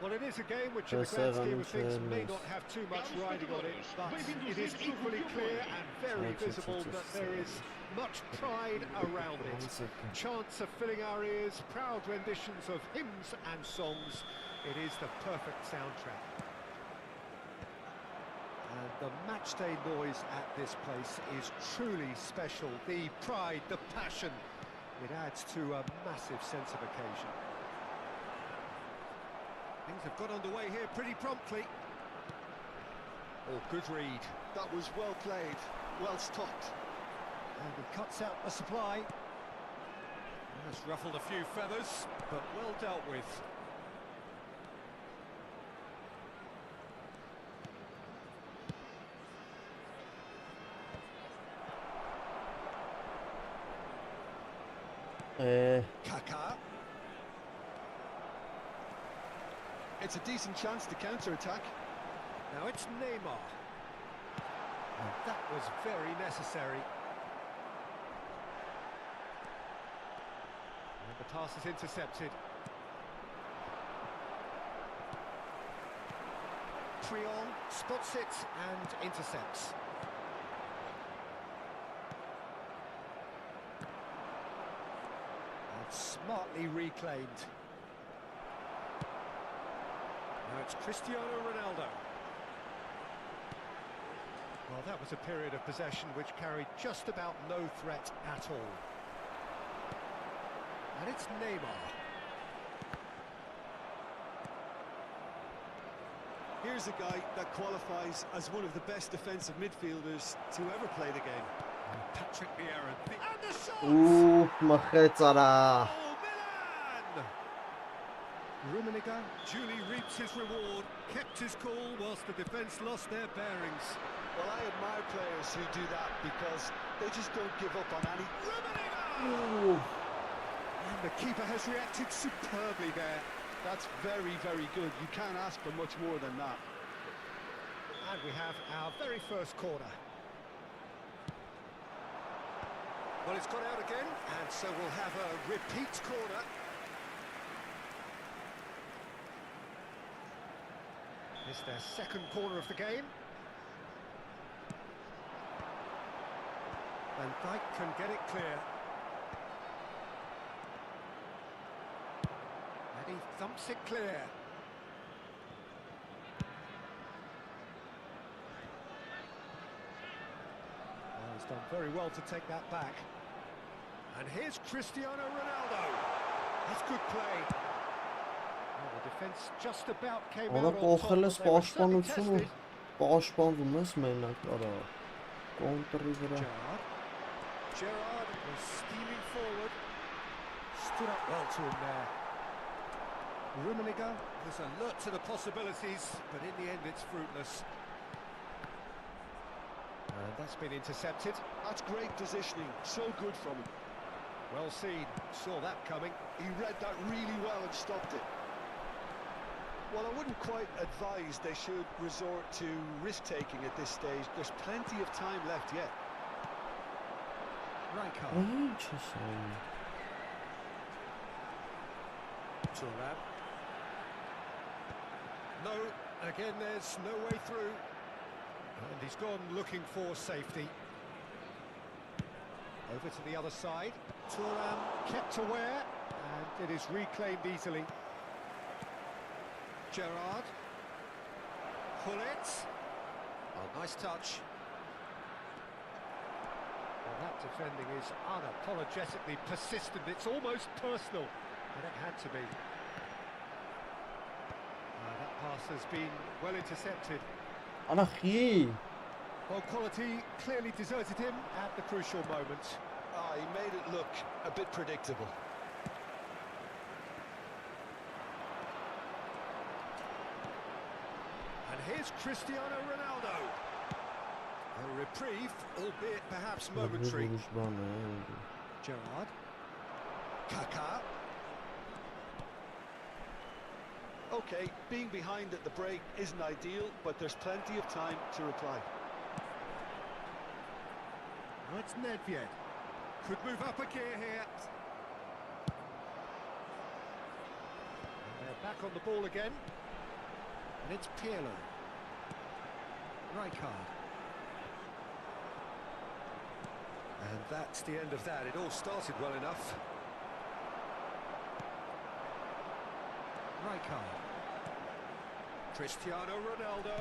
Well, it is a game which, in the grand scheme of things, may not have too much riding on it, but it is equally clear and very visible that there is much pride around it. Chants are filling our ears, proud renditions of hymns and songs. It is the perfect soundtrack. And the matchday noise at this place is truly special. The pride, the passion, it adds to a massive sense of occasion. Things have got underway here pretty promptly. Oh, good read. That was well played, well stopped. And he cuts out the supply. Has ruffled a few feathers, but well dealt with. Kaká. It's a decent chance to counter-attack. Now it's Neymar. And that was very necessary. And the pass is intercepted. Trion spots it and intercepts. And smartly reclaimed. Now it's Cristiano Ronaldo. Well, that was a period of possession which carried just about no threat at all. And it's Neymar. Here's a guy that qualifies as one of the best defensive midfielders to ever play the game. And Patrick Vieira. And the shot! մխեցարա։ Oh, Milan! Rummenigge duly reaps his reward, kept his cool whilst the defence lost their bearings. Well, I admire players who do that because they just don't give up on any. Rummenigge! And the keeper has reacted superbly there. That's very, very good. You can't ask for much more than that. And we have our very first corner. Well, it's gone out again, and so we'll have a repeat corner. It's their second corner of the game. Van Dijk can get it clear. And he thumps it clear. Well, he's done very well to take that back. And here's Cristiano Ronaldo. That's good play. Well, the defence just about came out Ora on top, կողել but ես they were certainly պաշտպանությունը, tested. պաշտպանվում ես մենակ, արա, կոնտրի վրա։ Gerrard was steaming forward. Stood up well to him there. Rummenigge was alert to the possibilities, but in the end it's fruitless. And that's been intercepted. That's great positioning, so good from him. Well seen, saw that coming. He read that really well and stopped it. Well, I wouldn't quite advise they should resort to risk-taking at this stage. There's plenty of time left yet. Rijkaard. Interesting. Thuram. No, again there's no way through. And he's gone looking for safety. Over to the other side. Thuram kept aware, and it is reclaimed easily. Gerrard. Hullet. Oh, nice touch. Well, that defending is unapologetically persistent. It's almost personal, and it had to be. That pass has been well intercepted. Anarchie. Well, quality clearly deserted him at the crucial moment. He made it look a bit predictable. And here's Cristiano Ronaldo. A reprieve, albeit perhaps momentary. Gerrard. Kaká. Okay, being behind at the break isn't ideal, but there's plenty of time to reply. That's Nedved. Could move up a gear here. And they're back on the ball again. And it's Pirlo. Rijkaard. And that's the end of that. It all started well enough. Rijkaard. Cristiano Ronaldo.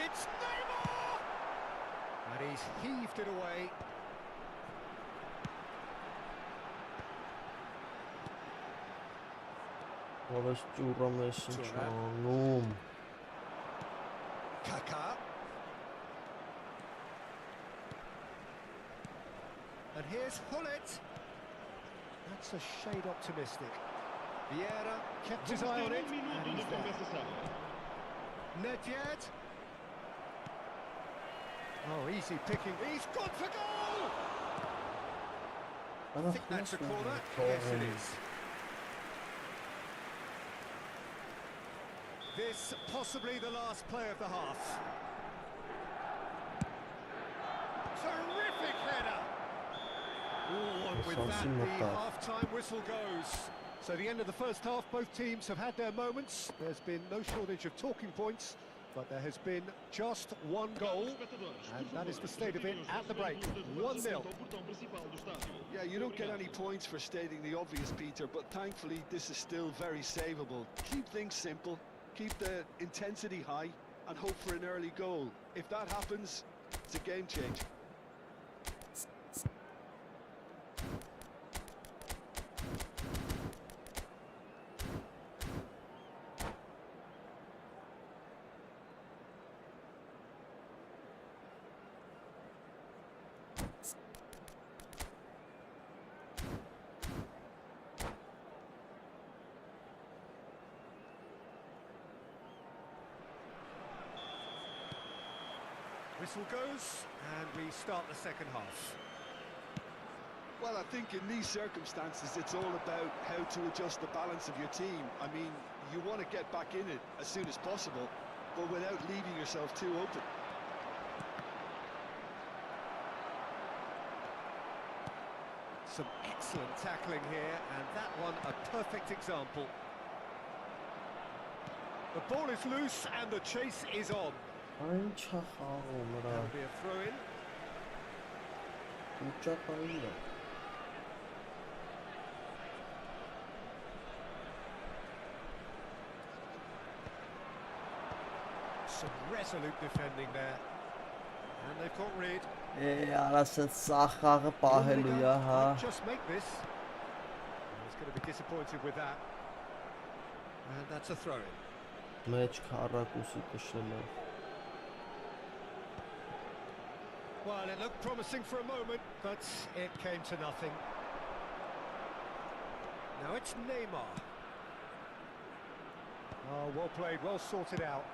It's Neymar! And he's heaved it away. Որս ճուրում ես ինչ անում։ Kaká. And here's Hullet. That's a shade optimistic. Vieira kept his eye on it, and he's there. Nedved. Oh, easy picking. He's gone for goal! I think that's a corner. Yes, it is. This possibly the last play of the half. Terrific header! Ooh, and with that, the half-time whistle goes. So the end of the first half, both teams have had their moments. There's been no shortage of talking points, but there has been just one goal, and that is the state of it at the break. 1-0. Yeah, you don't get any points for stating the obvious, Peter, but thankfully this is still very savable. Keep things simple, keep the intensity high, and hope for an early goal. If that happens, it's a game changer. Whistle goes, and we start the second half. Well, I think in these circumstances, it's all about how to adjust the balance of your team. I mean, you want to get back in it as soon as possible, but without leaving yourself too open. Some excellent tackling here, and that one a perfect example. The ball is loose, and the chase is on. Այն չախաղում վրա։ That'll be a throw-in. Ուճապային է։ Some resolute defending there. And they've got rid. Արասած սախաղը պահելու է, հա։ Just make this. He's going to be disappointed with that. And that's a throw-in. Մեջ քառակուսի կշել է։ Well, it looked promising for a moment, but it came to nothing. Now it's Neymar. Oh, well played, well sorted out.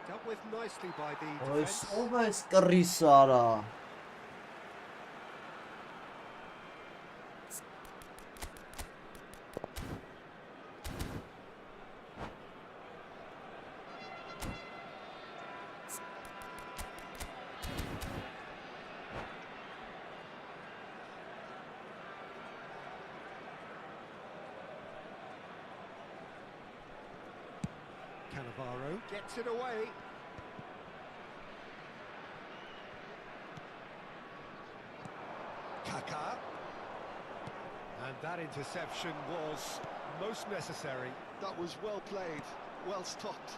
Dealt with nicely by the defence. Always Carisara. Cannavaro gets it away. Kaká. And that interception was most necessary. That was well played, well stopped.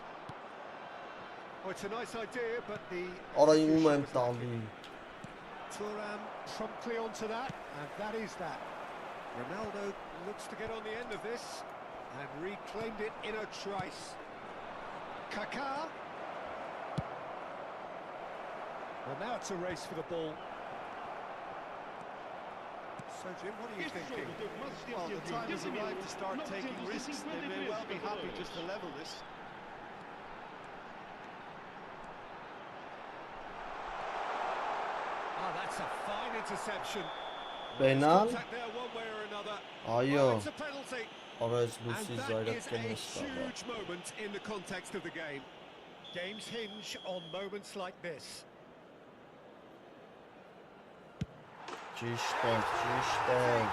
Oh, it's a nice idea, but the Arayım execution hem was lacking. tabii. Thuram promptly onto that, and that is that. Ronaldo looks to get on the end of this, and reclaimed it in a trice. Kaká. Well, now it's a race for the ball. So, Jim, what are you thinking? Well, the time has arrived to start taking risks. They may well be happy just to level this. Ah, that's a fine interception. Penal. Contact there one way or another. Ayo. Well, it's a penalty. Arayız And Lucy that Zayrak is a Kenes'ta. huge moment in the context of the game. Games hinge on moments like this. Ciştek. We're level.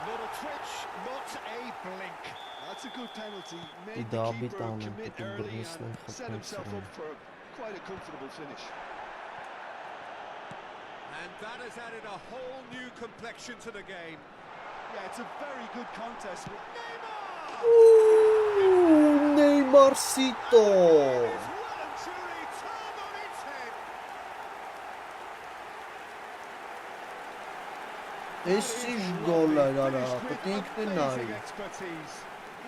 Not a twitch, not a blink. That's a good penalty. Made Bir the daha bir keeper tane commit kutu early bırnısına and set himself kapatmışsın. up for quite a comfortable finish. And that has added a whole new complexion to the game. Yeah, it's a very good contest. Neymar! Neymarcito. It's well and truly turned on its head. Esses goller ara. Finished with Patikti amazing nay. expertise.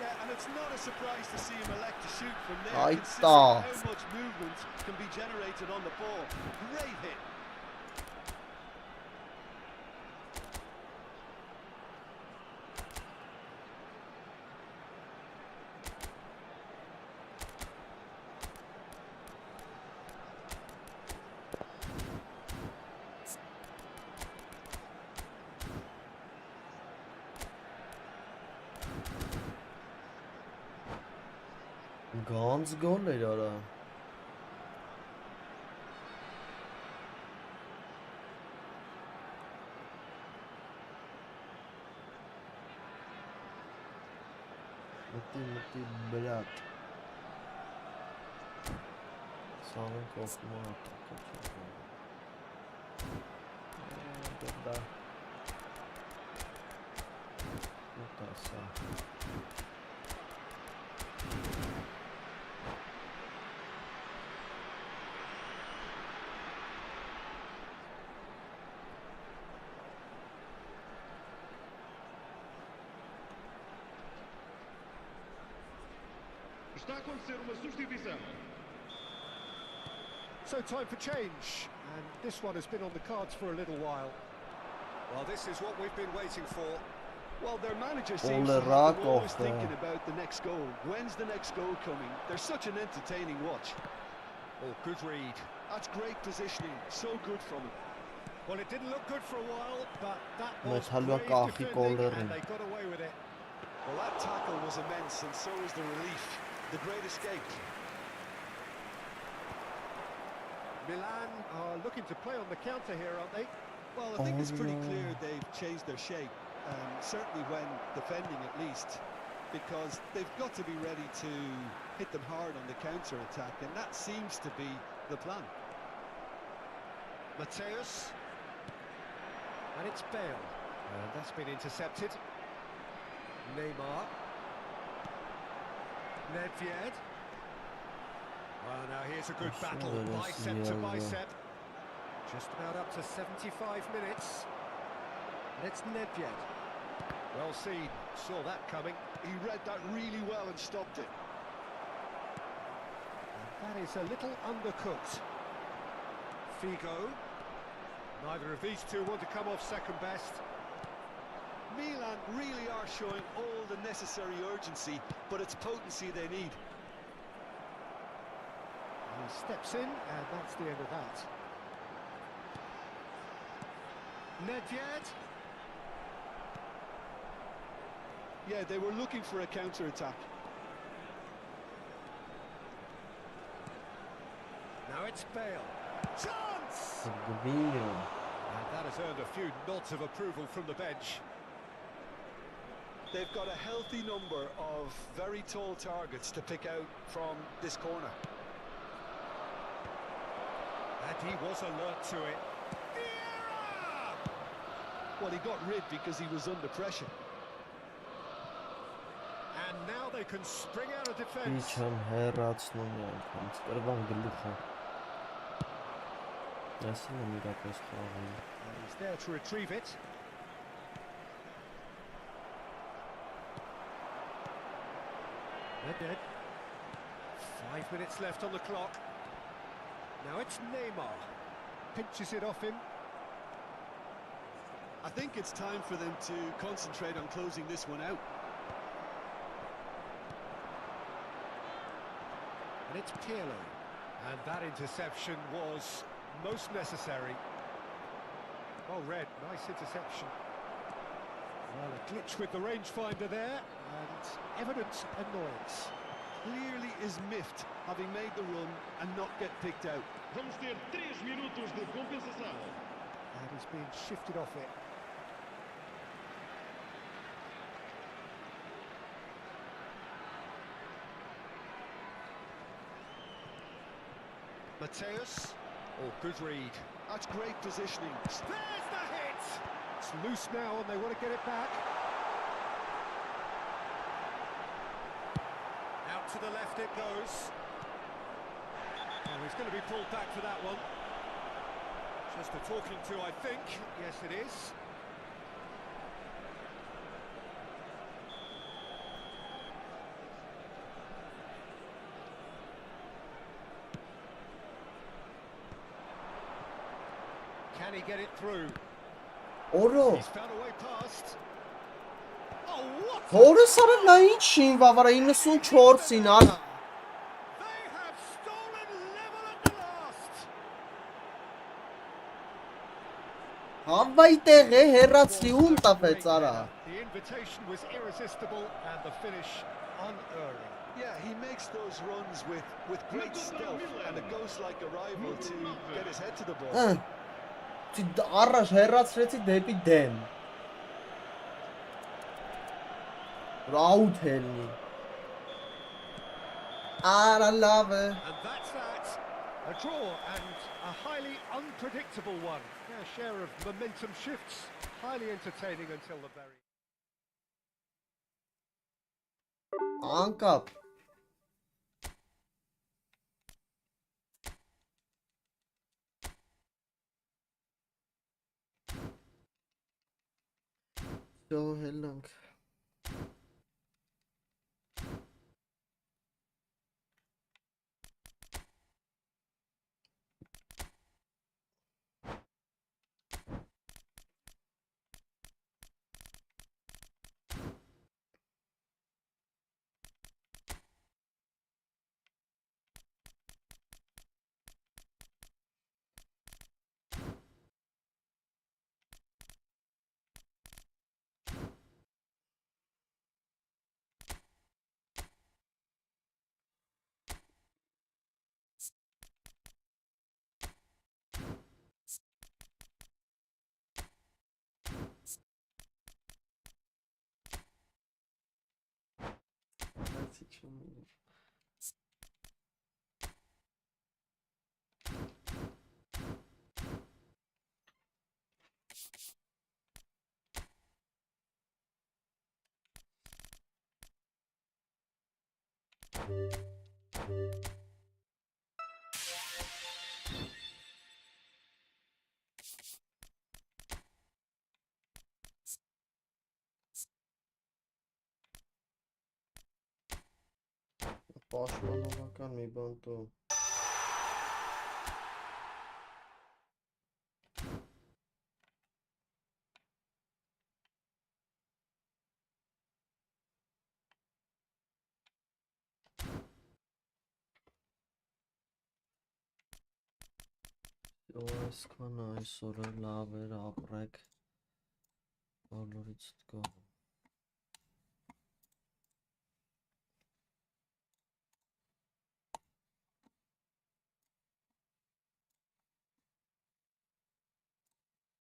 Yeah, and it's not a surprise to see him elect to shoot from there, Ay considering ta. how much movement can be generated on the ball. Great hit. Ganz goller ara. Mıtı bırak. Sağın kopma attık. Burada. Mutasa. Está a acontecer uma substituição. So time for change, and this one has been on the cards for a little while. Well, this is what we've been waiting for. Well, their manager seems to Ole have raak them always of, thinking about the next goal. When's the next goal coming? They're such an entertaining watch. Oh, good read. That's great positioning. So good from him. Well, it didn't look good for a while, but that Met was halva brave kahi defending, gollerin. and they got away with it. Well, that tackle was immense, and so was the relief. The great escape. Milan are looking to play on the counter here, aren't they? Well, I think it's pretty Oh, clear no. they've changed their shape, certainly when defending at least, because they've got to be ready to hit them hard on the counter-attack, and that seems to be the plan. Mateus. And it's Bale. And that's been intercepted. Neymar. Nedved. Well, now here's a good That's battle, really bicep to yeah, yeah. bicep. Just about up to 75 minutes. And it's Nedved. Well seen, saw that coming. He read that really well and stopped it. That is a little undercooked. Figo. Neither of these two want to come off second best. Milan really are showing all the necessary urgency, but it's potency they need. He steps in, and that's the end of that. Nedved. Yeah, they were looking for a counter-attack. Now it's Bale. Chance! Dibinho. And that has earned a few nods of approval from the bench. They've got a healthy number of very tall targets to pick out from this corner. And he was alert to it. Vieira! Well, he got rid because he was under pressure. And now they can spring out of defence. Իչան հեռացնում է անգամ, սկրվան գլուխը։ Այսին եմ իրապես խաղում։ And he's there to retrieve it. Nedved. 5 minutes left on the clock. Now it's Neymar. Pinches it off him. I think it's time for them to concentrate on closing this one out. And it's Pirlo. And that interception was most necessary. Well read, nice interception. Well, a glitch with the rangefinder there, and evident annoyance. Clearly is miffed, having made the run and not get picked out. Vamos ter 3 minutos de compensação. And he's being shifted off it. Mateus. Oh, good read. That's great positioning. There's the hit! It's loose now and they want to get it back. Out to the left it goes. And he's going to be pulled back for that one. Just a talking to, I think. Yes, it is. Can he get it through? Օրո, He's found a way past. Oh, what? հորս արա նա ինչին վավարա 94-ին ալ։ They have stolen level at last. Հավայի տեղ է հեռացրի ում տապեց արա։ The invitation was irresistible and the finish unerring. Yeah, he makes those runs with great stealth and a ghost-like arrival to get his head to the ball. Առաջ հեռացրեցի դեպի դեմ։ Ռաուտ հելնի։ Արա լավ է։ And that's that. A draw and a highly unpredictable one. A share of momentum shifts. Highly entertaining until the very... Անկապ։ Դո հելանք։ Պաշտպանողական մի բան տո։ Այսքան այսօր լավ էր ապրեք բոլորից գոհ